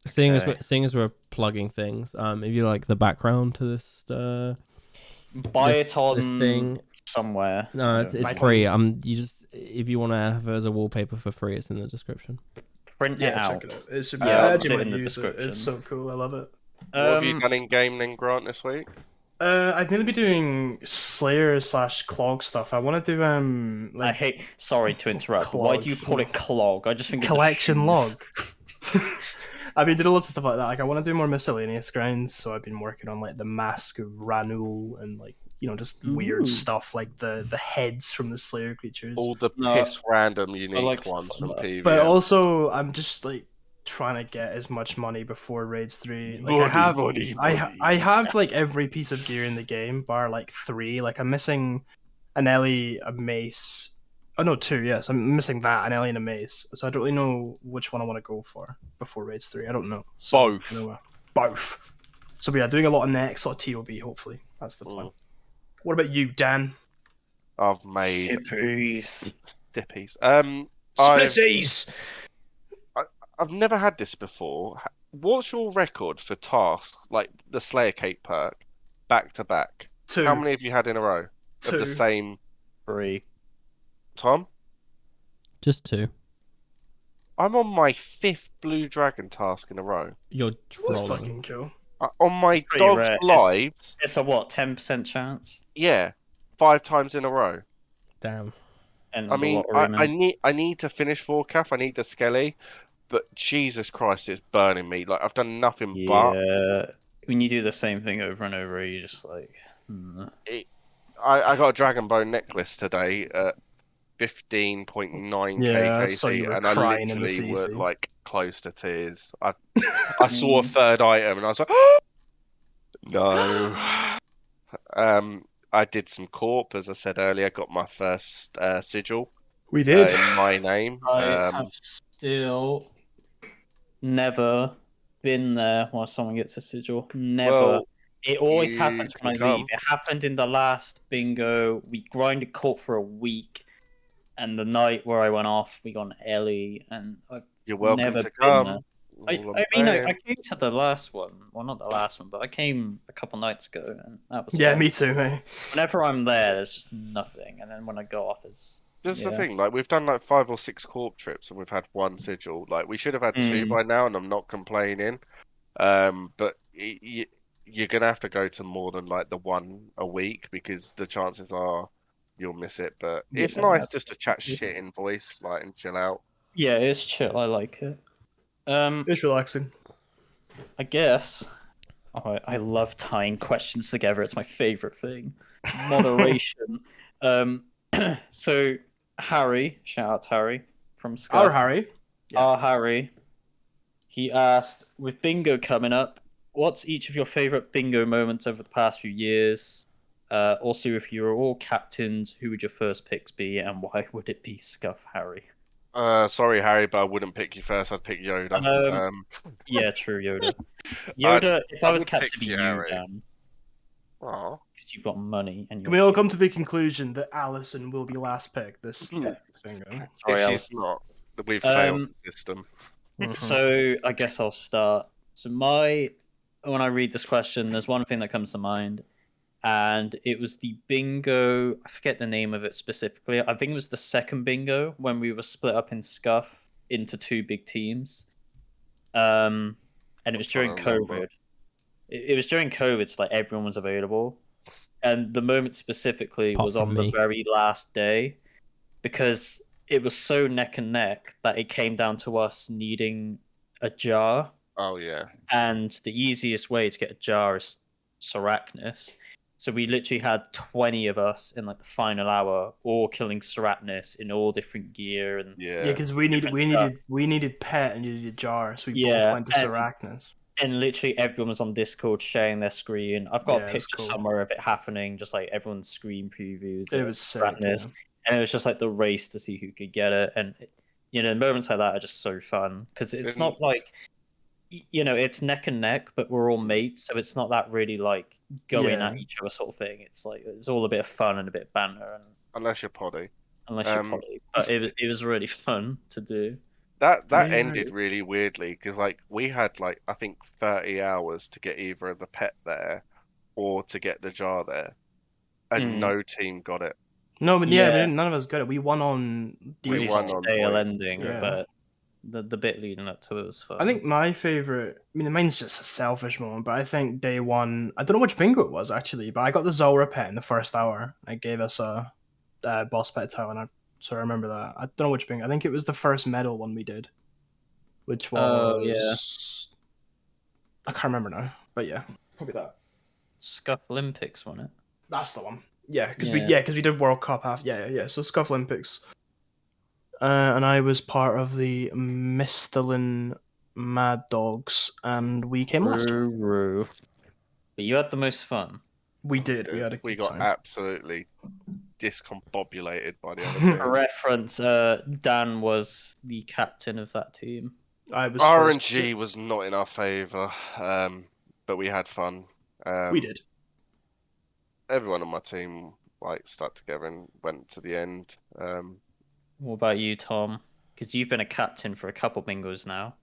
Seeing Okay. as we're plugging things, if you like the background to this, Buy this, it on this thing, somewhere. no, I it's don't know. free. You just if you want to have it as a wallpaper for free, it's in the description. Print it Yeah, out. check it out. It should Yeah, be. I'll I put actually it in might the use it. description. It's so cool. I love it. What have you Um, done in game then, Grant, this week? I'd mainly be doing Slayer / Clog stuff. I want to do I like hate. Sorry to interrupt. But why do you call it clog? I just think collection it's log. I've been doing lots of stuff like that. Like I want to do more miscellaneous grinds, so I've been working on like the Mask of Ranul and like just Ooh. weird stuff like the heads from the Slayer creatures. All the No, piss random unique like ones stuff from like that. PvM. But also, I'm just like trying to get as much money before Raids 3. Like I have, I have like every piece of gear in the game, bar like 3. Like I'm missing an Ellie, a mace. Oh no, 2. Yes, I'm missing that, an Ellie and a mace. So I don't really know which one I want to go for before Raids 3. I don't know. So, Both. Both. So yeah, doing a lot of next, a lot of TOB. Hopefully, that's the plan. What about you, Dan? I've made Shippies. dippies. Spitties. I've never had this before. What's your record for tasks like the Slayer Cake perk? back to back. 2. How many have you had in a row? 2. Of the same 3. Tom? Just 2. I'm on my 5th Blue Dragon task in a row. You're That's trolling. fucking cool. On my It's pretty dog's rare. lives, It's a what, 10% chance? yeah, 5 times in a row. Damn. And I the mean, lottery, I need to finish Forecaf. I need the Skelly, but Jesus Christ, it's burning me. Like I've done nothing but. Yeah. When you do the same thing over and over, you're just like, I got a Dragon Bone necklace today at 15.9k Yeah, I saw you KC, were and I crying in the literally were CC. like close to tears. I saw a third item and I was like, no. I did some corp, as I said earlier. Got my first sigil We did. in my name. I have still never been there while someone gets a sigil. Never. Well, it always you happens when I can leave. come. It happened in the last bingo. We grinded corp for a week, and the night where I went off, we got an Ellie, and I've You're welcome never to been come. there. All I I'm mean, I saying. came to the last one. Well, not the last one, but I came a couple nights ago, and that was Yeah, fun. me too, mate. Whenever I'm there, there's just nothing, and then when I go off, it's That's the yeah. thing. Like we've done like 5 or 6 corp trips, and we've had 1 sigil. Like we should have had 2 by now, and I'm not complaining. But you're gonna have to go to more than like the 1 a week because the chances are you'll miss it. But it's Yeah, nice just to chat shit in voice, like and chill out. Yeah, it's chill. I like it. It's relaxing. I guess. Oh, I love tying questions together. It's my favorite thing. Moderation. So Harry, shout out to Harry from Scuff. Our Harry. Yeah. Our Harry. He asked, with bingo coming up, what's each of your favorite bingo moments over the past few years? Also, if you were all captains, who would your first picks be, and why would it be Scuff Harry? Sorry, Harry, but I wouldn't pick you first. I'd pick Yoda. Yeah, true, Yoda. Yoda, if I was would captain, pick it'd be you, you, Harry. Dan, Aw. because you've got money and Can you're... we all come to the conclusion that Allison will be last pick this bingo? Sorry, If I she's was... not, we've failed the system. So I guess I'll start. So when I read this question, there's one thing that comes to mind, and it was the bingo. I forget the name of it specifically. I think it was the second bingo when we were split up in Scuff into 2 big teams. And it was during can't remember. COVID. It was during COVID, so like everyone was available. And the moment specifically Apart was from on me. the very last day, because it was so neck and neck that it came down to us needing a jar. Oh yeah. And the easiest way to get a jar is Sarachnis. So we literally had 20 of us in like the final hour, all killing Sarachnis in all different gear. And Yeah. Yeah, because we needed pet and you needed jar, so we both went to and- Sarachnis. And literally everyone was on Discord sharing their screen. I've got Yeah, a it was picture cool. somewhere of it happening, just like everyone's screen previews. It of was sick. Sarachnis. And it was just like the race to see who could get it. And, moments like that are just so fun. Because it's not like, it's neck and neck, but we're all mates. So it's not that really like going Yeah. at each other sort of thing. It's like, it's all a bit of fun and a bit of banter. And Unless you're poddy. unless you're probably. But it was really fun to do. That Yeah. ended really weirdly because like we had like I think 30 hours to get either the pet there or to get the jar there, and no team got it. No, but Yeah. we didn't, none of us got it. We won on Really won on stale point. ending, Yeah. but the bit leading up to it was fun. I think my favorite. I mean, mine's just a selfish moment, but I think day one. I don't know which bingo it was actually, but I got the Zora pet in the first hour. It gave us a boss pet tile, and I remember that. I don't know which bingo. I think it was the first medal one we did, which was. Oh, yeah. I can't remember now, but yeah, probably that. Scuff Olympics won it. That's the one. Yeah, because Yeah. we did World Cup half. Yeah. So Scuff Olympics. And I was part of the Mistalin Mad Dogs, and we came last. Roo. But you had the most fun. We did. We had a We good got time. absolutely discombobulated by the other For team. reference, Dan was the captain of that team. I was first. RNG was not in our favour, but we had fun. We did. Everyone on my team like stuck together and went to the end. What about you, Tom? Because you've been a captain for a couple bingos now.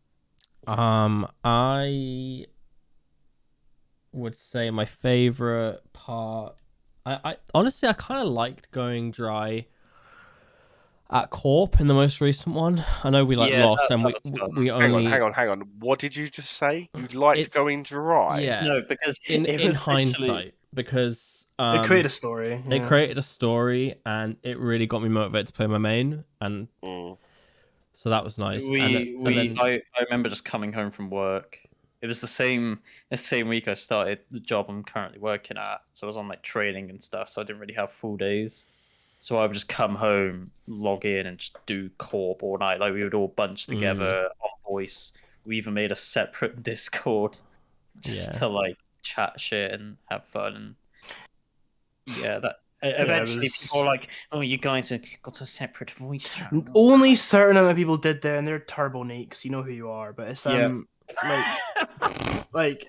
I would say my favorite part. I honestly I kind of liked going dry at Corp in the most recent one. I know we Yeah, lost that and was fun. we Hang only on. What did you just say? You liked It's- going dry? yeah No, because in it was literally- hindsight because They create a story. they yeah. created a story and it really got me motivated to play my main, and Mm. so that was nice. I remember just coming home from work. It was the same week I started the job I'm currently working at. So I was on like training and stuff, so I didn't really have full days. So I would just come home, log in, and just do Corp all night. Like we would all bunch together on voice. We even made a separate Discord just to like chat shit and have fun. And yeah, that eventually people were like, "Oh, you guys have got a separate voice channel." Only certain amount of people did there, and they're turbo neeks. You know who you are, but it's like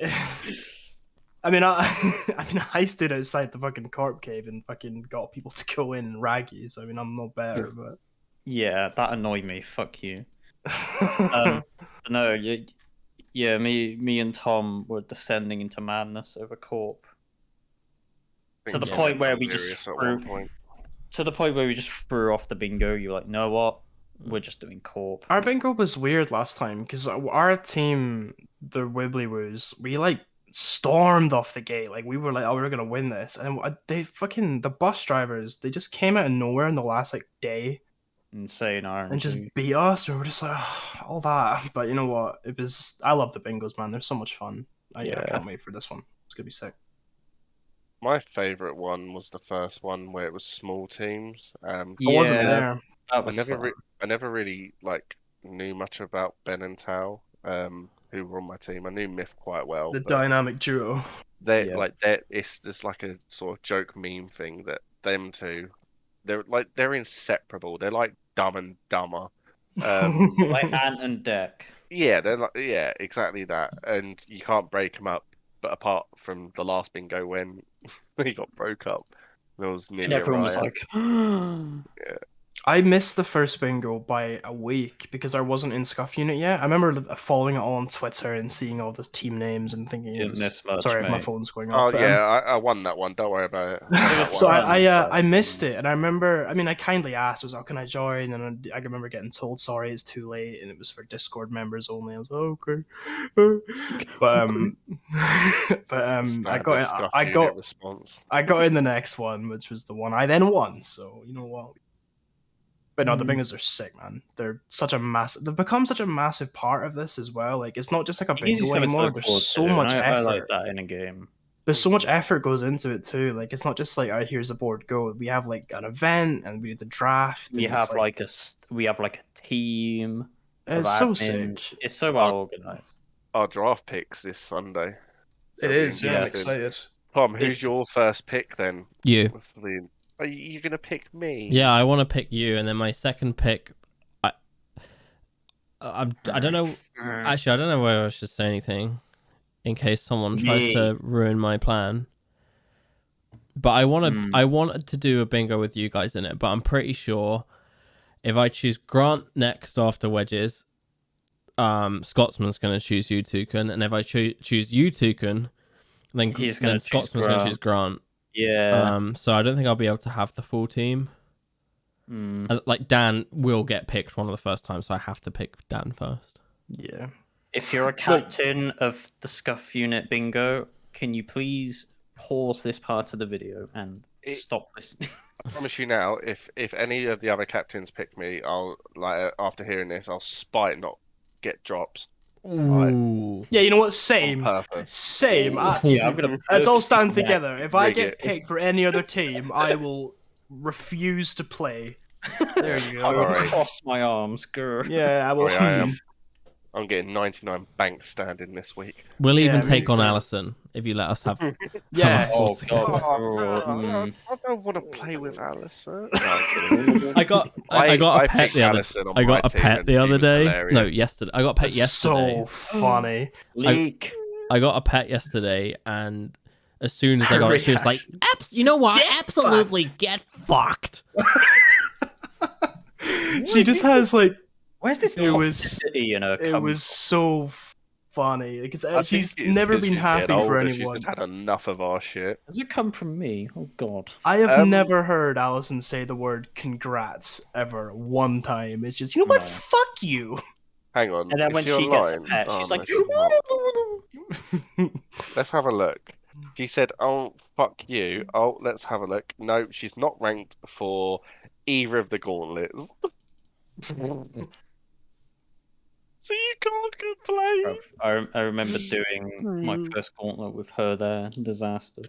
I mean, I stood outside the fucking Corp cave and fucking got people to go in and raggy. So I mean, I'm not better, but Yeah, that annoyed me. Fuck you. No, yeah, me and Tom were descending into madness over Corp. To the point where we just threw off the bingo. You're like, no, what? We're just doing Corp. our bingo was weird last time because our team, the Wibbly Woos, we like stormed off the gate. Like we were like, oh, we're gonna win this, and the bus drivers, they just came out of nowhere in the last like day Insane RNG. and just beat us. And we were just like, oh, all that. But you know what? I love the bingos, man. They're so much fun. I can't wait for this one. It's gonna be sick. My favorite one was the first one where it was small teams. I wasn't there. That was I never really like knew much about Ben and Tao, who were on my team. I knew Myth quite well. The but dynamic duo. it's just like a sort of joke meme thing that them two, they're inseparable. They're like Dumb and Dumber. like Ant and Deck. Yeah, exactly that. And you can't break them up. But apart from the last bingo when they got broke up, there was nearly And everyone was riot. like, I missed the first bingo by a week because I wasn't in Scuff Unit yet. I remember following it all on Twitter and seeing all the team names and thinking, Didn't miss much, sorry, my mate. phone's going Oh off. But, yeah, I won that one. Don't worry about it. so I missed it, and I remember. I mean, I kindly asked, "Was can I join?" And I remember getting told, "Sorry, it's too late," and it was for Discord members only. I was like, okay, but I got in the next one, which was the one I then won. So you know what. But no, the bingos are sick, man. They've become such a massive part of this as well. Like, it's not just like a bingo anymore. There's so much effort. I like that in a game. There's so much effort goes into it too. Like, it's not just like, all right, here's the board, go. We have like an event and we do the draft. We have like a team. It's so admin. sick. It's so well organized. Our draft picks this Sunday. It is. Yeah, I'm interesting. excited. Tom, who's your first pick then? You. Are you gonna pick me? Yeah, I want to pick you, and then my second pick. I don't know. Actually, I don't know whether I should say anything, in case someone tries to ruin my plan. But I wanted to do a bingo with you guys in it, but I'm pretty sure if I choose Grantt next after Wedges, Scotsman's going to choose you, Toucan, and if I choose you, Toucan, then Scotsman's going to choose Grantt. Yeah. So I don't think I'll be able to have the full team. Like Dan will get picked one of the first times, so I have to pick Dan first. Yeah. If you're a captain of the Scuff Unit bingo, can you please pause this part of the video and stop listening? I promise you now, if any of the other captains pick me, I'll after hearing this, I'll spite not get drops. Ooh. Yeah, you know what? Same. Same. Let's all stand together. If I get picked for any other team, I will refuse to play. There you go. I will cross my arms, grr. Yeah, I will. I'm getting 99 bank standing this week. We'll even take on Alison if you let us have. Yeah. Oh god. I don't want to play with Alison. I got a pet the other day. Hilarious. No, yesterday. I got a pet yesterday. So funny. Leak. I got a pet yesterday, and as soon as I got it, she was like, "You know what? Absolutely get fucked." She just has like. Where's this toxicity in her? It was so funny because I think she's it's never 'cause been she's getting happy for older, She's anyone. just had enough of our shit. Does it come from me? Oh God. I have Um, never heard Alison say the word "congrats" ever one time. It's just, you know what? No. Fuck you. Hang on. And then is when she she gets a online? pet, Oh, she's no, like, she's not. Let's have a look. She said, "Oh, fuck you." Oh, let's have a look. No, she's not ranked for either of the gauntlet. So you can't complain. I remember doing my first gauntlet with her there. Disaster.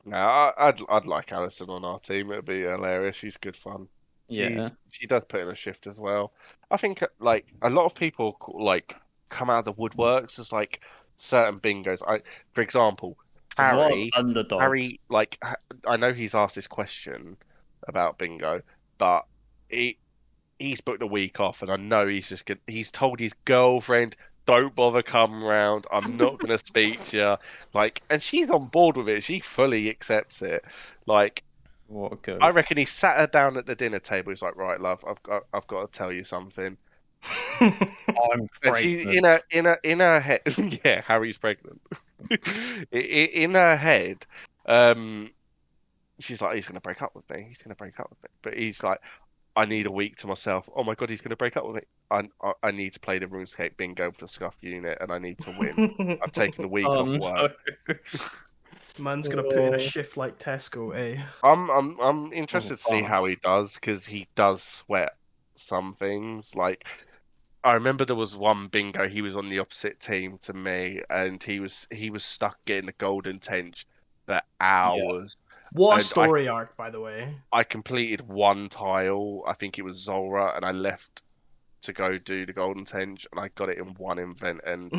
No, I'd like Alison on our team. It'd be hilarious. She's good fun. Yeah. She does put in a shift as well. I think like a lot of people like come out of the woodworks as like certain bingos. For example, There's a lot of Harry. underdogs. Harry, like I know he's asked this question about bingo, but he's booked a week off, and I know he's told his girlfriend, "Don't bother coming round. I'm not gonna speak to you." Like, and she's on board with it. She fully accepts it. Like, What a goat. I reckon he sat her down at the dinner table. He's like, "Right, love, I've got to tell you something." I'm And she pregnant. in her head, yeah, Harry's pregnant. In her head, she's like, "He's gonna break up with me. He's gonna break up with me." But he's like, "I need a week to myself. Oh my god, he's gonna break up with me. I need to play the RuneScape bingo for the Scuff unit, and I need to win. I've taken a week off work." Man's gonna put in a shift like Tesco, eh? I'm interested to see how boss. he does, because he does sweat some things. Like, I remember there was one bingo, he was on the opposite team to me, and he was stuck getting the golden tench for hours. What a And story arc, by the way. I completed one tile, I think it was Zora, and I left to go do the golden tench, and I got it in one event, and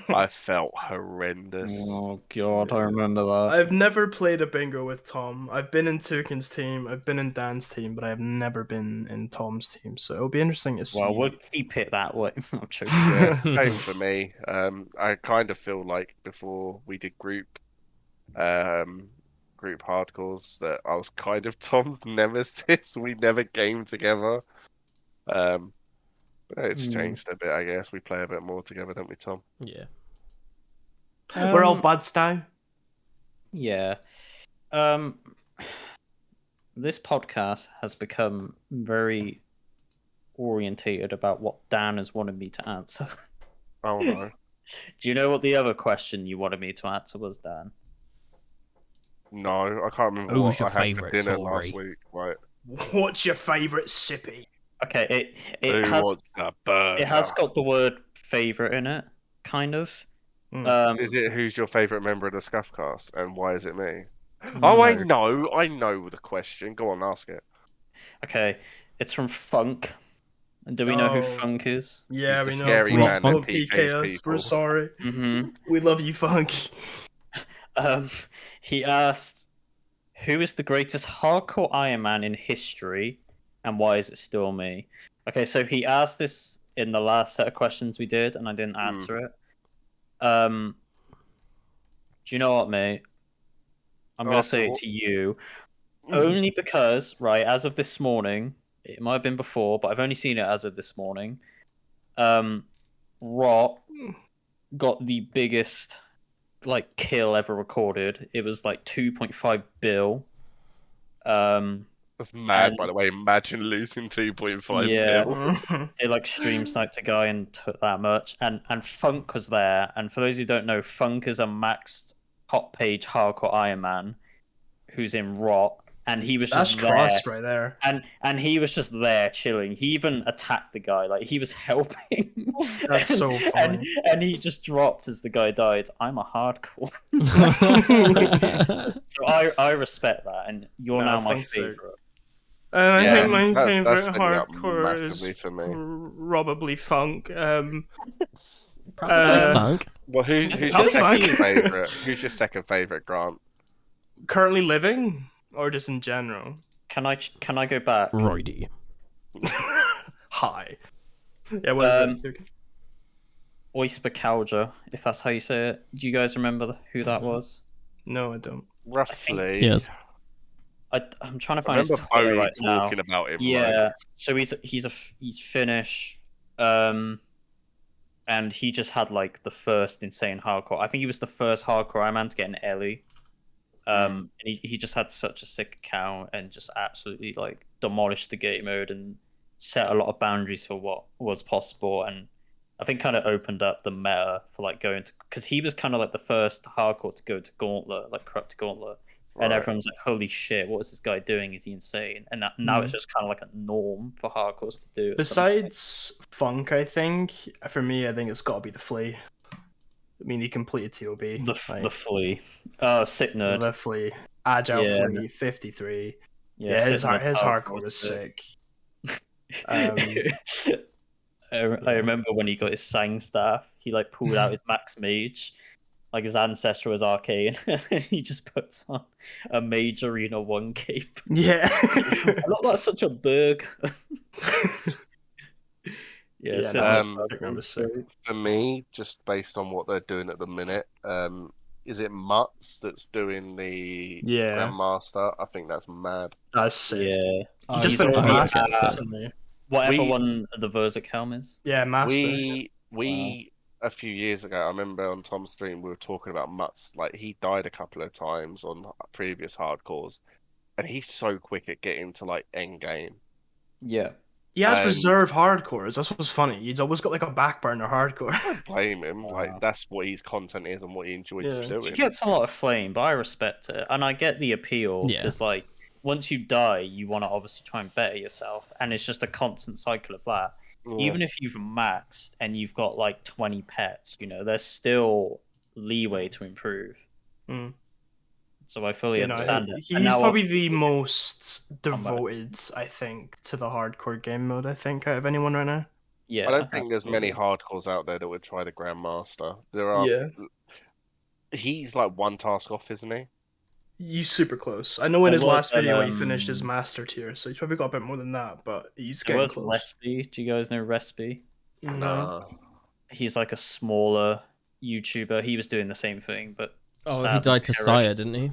I felt horrendous. Oh God, I remember that. I've never played a bingo with Tom. I've been in Tukin's team, I've been in Dan's team, but I have never been in Tom's team. So it'll be interesting to see. Well, we'll keep it that way. I'm joking. Yeah, it's the same for me. I kind of feel like before we did group hardcores that I was kind of Tom's nemesis. We never gamed together. But it's changed a bit, I guess. We play a bit more together, don't we, Tom? Yeah. We're all buds now. Yeah. This podcast has become very orientated about what Dan has wanted me to answer. Oh no. Do you know what the other question you wanted me to answer was, Dan? No, I can't remember Who's what your I had for favourite dinner Tory? last week. Right. What's your favourite sippy? Okay, Who it has wants a burger? it has got the word favorite in it, kind of. Is it who's your favourite member of the ScuffCast, and why is it me? Oh, I know the question. Go on, ask it. Okay, it's from Funk. And do we know who Oh. Funk is? Yeah, He's we the know. scary man that Don't PKs PK us. people. We're sorry. Mm-hmm. We love you, Funk. He asked, "Who is the greatest hardcore Iron Man in history, and why is it still me?" Okay, so he asked this in the last set of questions we did, and I didn't answer it. Do you know what, mate? I'm gonna say it to you, only because, right, as of this morning, it might have been before, but I've only seen it as of this morning. Rot got the biggest like kill ever recorded. It was like 2.5 bill. That's mad, and- by the way. Imagine losing 2.5 Yeah. mil. They like stream sniped a guy and took that much. And Funk was there. And for those who don't know, Funk is a maxed top page hardcore Iron Man who's in Rot. And he was That's just there. trust right there. And he was just there chilling. He even attacked the guy, like he was helping. That's so funny. And he just dropped as the guy died. I'm a hardcore. So I respect that, and you're now my Funk's sick. favorite. I Yeah, think my that's favorite setting up hardcore massively is for me. probably Funk. Probably Funk. Well, who's Is your it just second you? favorite? Who's your second favorite, Grant? Currently living, or just in general? Can I go back? Roidy. Hi. Yeah, what is it? Oyster Calger, if that's how you say it. Do you guys remember who that was? No, I don't. Roughly. Yes. I'm trying to I find his remember Twitter Bodie right now. talking about him. like, Yeah, so he's Finnish. who's your second favorite? Who's your second favorite? Grant? Um, What, who's your second favorite? Who's your second favorite? Who's your second favorite? Who's and he just had like the first insane hardcore. I think he was the first hardcore man to get an Ellie. And he just had such a sick account and just absolutely like demolished the game mode and set a lot of boundaries for what was possible, and I think kind of opened up the meta for like going to, because he was kind of like the first hardcore to go to Gauntlet, like Corrupt Gauntlet, and everyone's like, holy shit, what is this guy doing? Is he insane? And now it's just kind of like a norm for hardcores to do. Besides Funk, I think for me, I think it's got to be the Flea. I mean, he completed TOB. The Flea. Sick nerd. The Flea. Agile Flea, 53. Yeah, his hardcore was sick. I remember when he got his Sang staff, he like pulled out his Max Mage, like his ancestor was arcane, and he just puts on a Mage Arena 1 cape. Yeah. I thought that's such a bug. For me, just based on what they're doing at the minute, is it Mutz that's doing the Grandmaster? I think that's mad. That's sick. Yeah. He just finished Master. Whatever one the Verzik helm is. Yeah, Master. We a few years ago, I remember on Tom's stream, we were talking about Mutz. Like, he died a couple of times on previous hardcores, and he's so quick at getting to like end game. Yeah. He has reserve hardcores. That's what's funny. He's always got like a back burner hardcore. I don't blame him. Like, that's what his content is and what he enjoys doing. He gets a lot of flame, but I respect it, and I get the appeal. Because like, once you die, you want to obviously try and better yourself, and it's just a constant cycle of that. Even if you've maxed and you've got like 20 pets, you know, there's still leeway to improve. So I fully understand it. He's probably the most devoted, I think, to the hardcore game mode, I think, out of anyone right now. Yeah. I don't think there's many hardcores out there that would try the Grandmaster. There are. Yeah. He's like one task off, isn't he? He's super close. I know in his last video he finished his master tier, so he's probably got a bit more than that, but he's getting close. Respi. Do you guys know Respi? No. He's like a smaller YouTuber. He was doing the same thing, but he died to Sire, didn't he?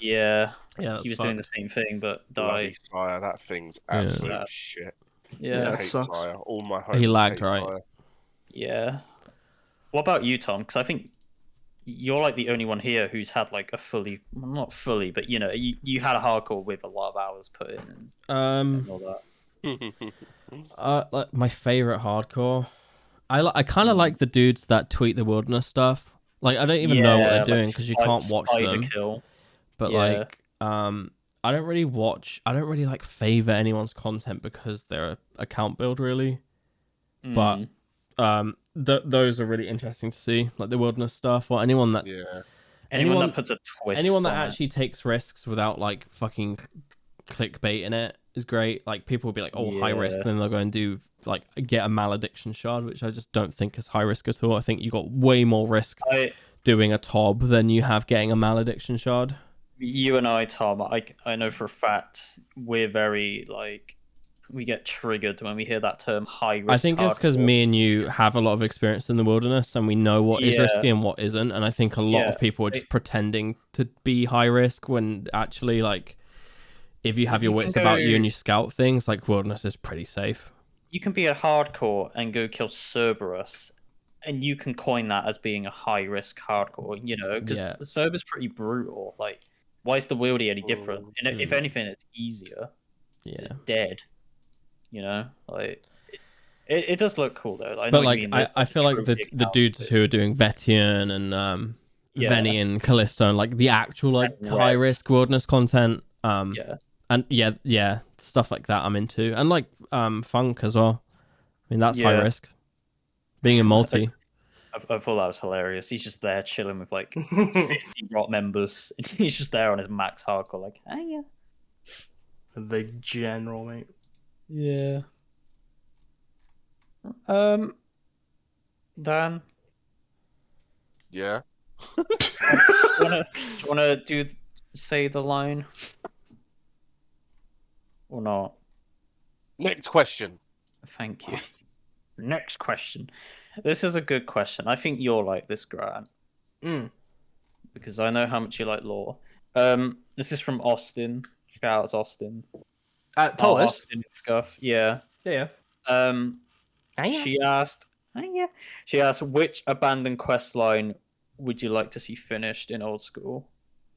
Yeah. Yeah, he was doing the same thing, but died. Bloody Sire, that thing's absolute shit. Yeah, I hate Sire. All my hopes. He lagged, right? Sire. Yeah. What about you, Tom? Because I think you're like the only one here who's had like a fully, well, not fully, but you know, you had a hardcore with a lot of hours put in and all that. Like my favorite hardcore, I kind of like the dudes that tweet the wilderness stuff. Like, I don't even know what they're doing because you can't watch them. But like, I don't really like favor anyone's content because they're an account build really. But those are really interesting to see, like the wilderness stuff, or anyone that anyone that puts a twist, anyone that actually takes risks without like fucking clickbaiting it is great. Like, people will be like, oh, high risk, then they'll go and do like get a malediction shard, which I just don't think is high risk at all. I think you got way more risk doing a tob than you have getting a malediction shard. You and I, Tom, I know for a fact we're very like, we get triggered when we hear that term high risk. I think it's because me and you have a lot of experience in the wilderness and we know what is risky and what isn't. And I think a lot of people are just pretending to be high risk when actually, like, if you have your wits about you and you scout things, like, wilderness is pretty safe. You can be a hardcore and go kill Cerberus, and you can coin that as being a high risk hardcore, you know, because Cerberus is pretty brutal. Like, why is the wieldy any different? And if anything, it's easier. It's dead. You know, like it does look cool though. I feel like the dudes who are doing Vetian and Venian, Callisto, and like the actual like high risk wilderness content, and stuff like that I'm into, and like Funk as well. I mean, that's high risk. Being a multi. I thought that was hilarious. He's just there chilling with like 50 rot members. He's just there on his max hardcore, like, the general, mate. Yeah. Dan? Yeah? Do you wanna say the line? Or not? Next question. Thank you. Next question. This is a good question. I think you'll like this, Grant. Because I know how much you like lore. This is from Austin. Shout out to Austin. Tallest? Austin Scuff. Yeah. Yeah. She asked, Yeah. She asked, which abandoned quest line would you like to see finished in old school?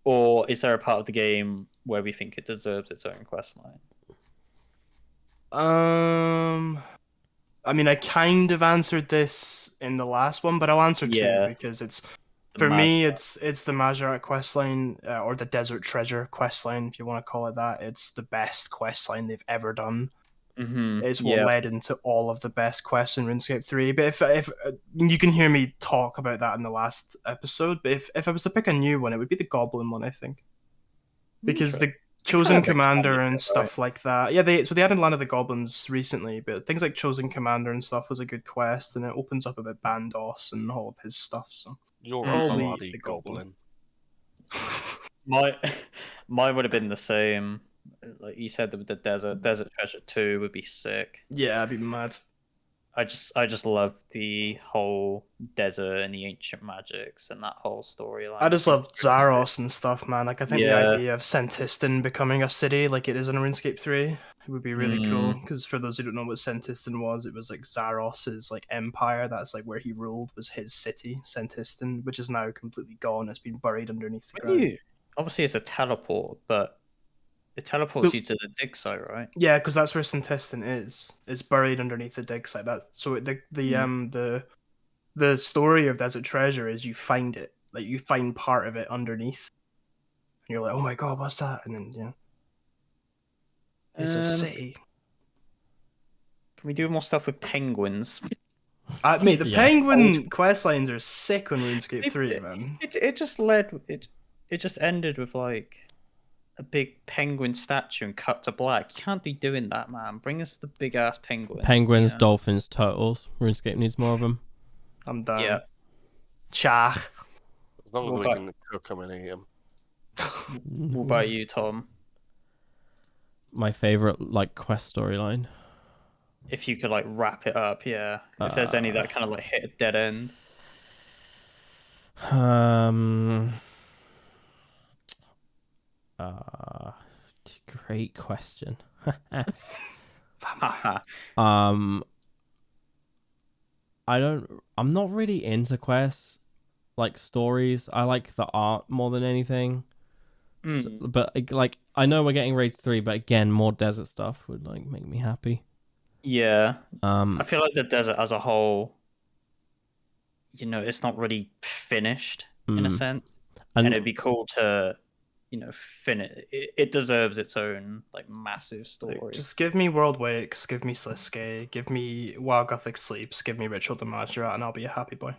Or is there a part of the game where we think it deserves its own quest line? I mean, I kind of answered this in the last one, but I'll answer two Yeah. because it's The for me, Majorat. it's the Majorat questline or the Desert Treasure questline, if you want to call it that. It's the best questline they've ever done. It's what Yeah. led into all of the best quests in RuneScape 3. But if you can hear me talk about that in the last episode, but if I was to pick a new one, it would be the Goblin one, I think, because the Chosen kind of Commander expanded and it, stuff like that. Yeah, they added Land of the Goblins recently, but things like Chosen Commander and stuff was a good quest, and it opens up a bit Bandos and all of his stuff. So You're Probably a bloody the Goblin. goblin. Mine would have been the same. Like you said, the Desert Treasure 2 would be sick. yeah, I'd be mad. I just love the whole desert and the ancient magics and that whole storyline. I just love Zaros and stuff, man. Like I think the Yeah. idea of Sentistan becoming a city like it is in RuneScape 3 it would be really cool. Because for those who don't know what Sentistan was, it was like Zaros's like empire. That's like where he ruled was his city, Sentistan, which is now completely gone. It's been buried underneath the ground. Obviously, it's a teleport, but it teleports But- you to the dig site, right? Yeah, because that's where Sentistan is. It's buried underneath the dig site. That so the story of Desert Treasure is you find it, like you find part of it underneath, and you're like, oh my god, what's that? And then it's a city. Can we do more stuff with penguins? Mate, the Yeah. penguin quest lines are sick on RuneScape 3, man. It just ended with like a big penguin statue and cut to black. You can't be doing that, man. Bring us the big ass penguins. Penguins, you know? dolphins, turtles. RuneScape needs more of them. I'm down. Yeah. Cha. As long as What we about- can cook them and eat them. What about you, Tom? My favorite like quest storyline. If you could like wrap it up, yeah. If there's any that kind of like hit a dead end. Great question. Haha. I'm not really into quests, like stories. I like the art more than anything. But like, I know we're getting Raid 3, but again, more desert stuff would like make me happy. Yeah. I feel like the desert as a whole, it's not really finished in a sense. And it'd be cool to, finish. It deserves its own like massive story. Just give me World Wakes, give me Sliske, give me Wild Gothic Sleeps, give me Ritual the Majorat, and I'll be a happy boy.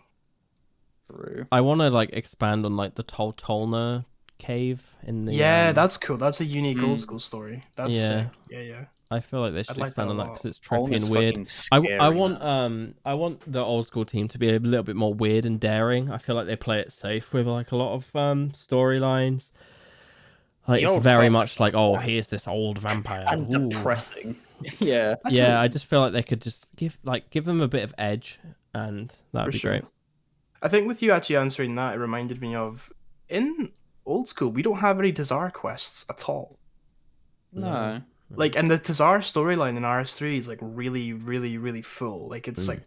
True. I want to like expand on like the Toltolna cave in the. Yeah, that's cool. That's a unique old school story. That's sick. Yeah. I feel like they should like expand that on a that lot. because it's Tolna's trippy and weird. fucking scary, I want man. I want the old school team to be a little bit more weird and daring. I feel like they play it safe with like a lot of storylines. Like The it's old very Quest much like, oh, here's this old vampire. and Ooh. depressing. Yeah. Yeah, I just feel like they could just give them a bit of edge, and that would be sure. great. I think with you actually answering that, it reminded me of in old school we don't have any Tazar quests at all. No. Like, and the Tazar storyline in RS3 is like really, really, really full. Like, it's like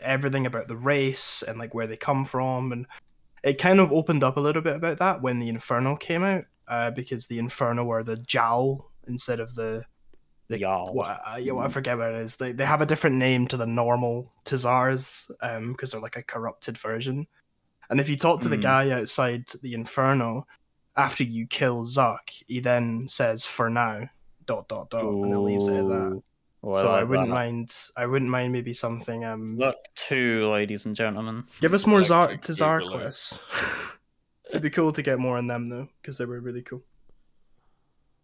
everything about the race and like where they come from, and it kind of opened up a little bit about that when the Inferno came out, because the Inferno are the Jowl instead of the Y'all. I forget what it is. They have a different name to the normal Tazars, because they're like a corrupted version. And if you talk to the guy outside the Inferno after you kill Zuck, he then says "for now," ... and then leaves it at that. Well, So I like wouldn't that. mind. I wouldn't mind maybe something. Look, 2, ladies and gentlemen. Give us more Like Tazar Google it. quests. It'd be cool to get more on them though, because they were really cool.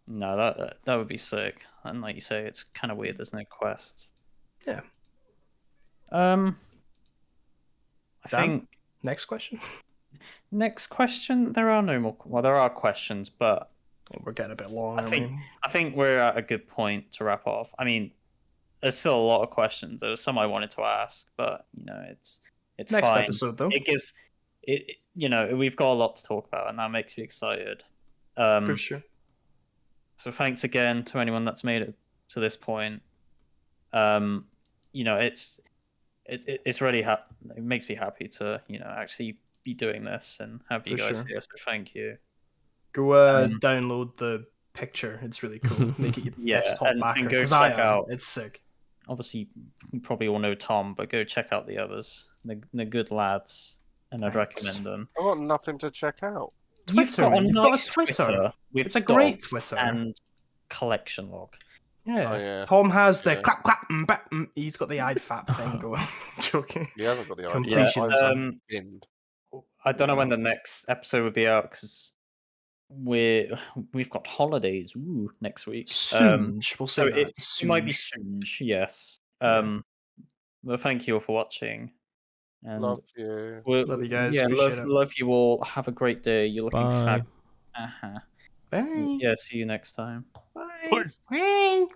No, that would be sick. And like you say, it's kind of weird. There's no quests. Yeah. I Dan? think Next question. next question. There are no more. Well, there are questions, but Well, we're getting a bit long. I think we're at a good point to wrap off. I mean, there's still a lot of questions. There's some I wanted to ask, but it's Next fine. episode though. It gives it. We've got a lot to talk about, and that makes me excited. For sure. So thanks again to anyone that's made it to this point. It's it's really it makes me happy to actually be doing this and have you For guys sure. here. So thank you. Go download the picture. It's really cool. Make it your Yeah, desktop and backer. go 'Cause I check am. out- It's sick. Obviously, you probably all know Tom, but go check out the others. They're good lads, and I'd Thanks. recommend them. I've got nothing to check out. You've got a You've got a nice Twitter. with It's a great dogs Twitter. and collection log. Yeah. Oh, yeah. Tom has the Yeah. clap clap. He's got the IFAP thing going. I'm joking. You haven't got the idea. Completionism. Pinned. I don't know when the next episode would be out because we've got holidays next week. Soon. We'll So say that. it might be soon. Yes. Well, thank you all for watching. And Love you. Love you guys. Yeah, Appreciate it. love you all. Have a great day. You're looking Bye. fab. Bye. Yeah, see you next time. Bye. Bye.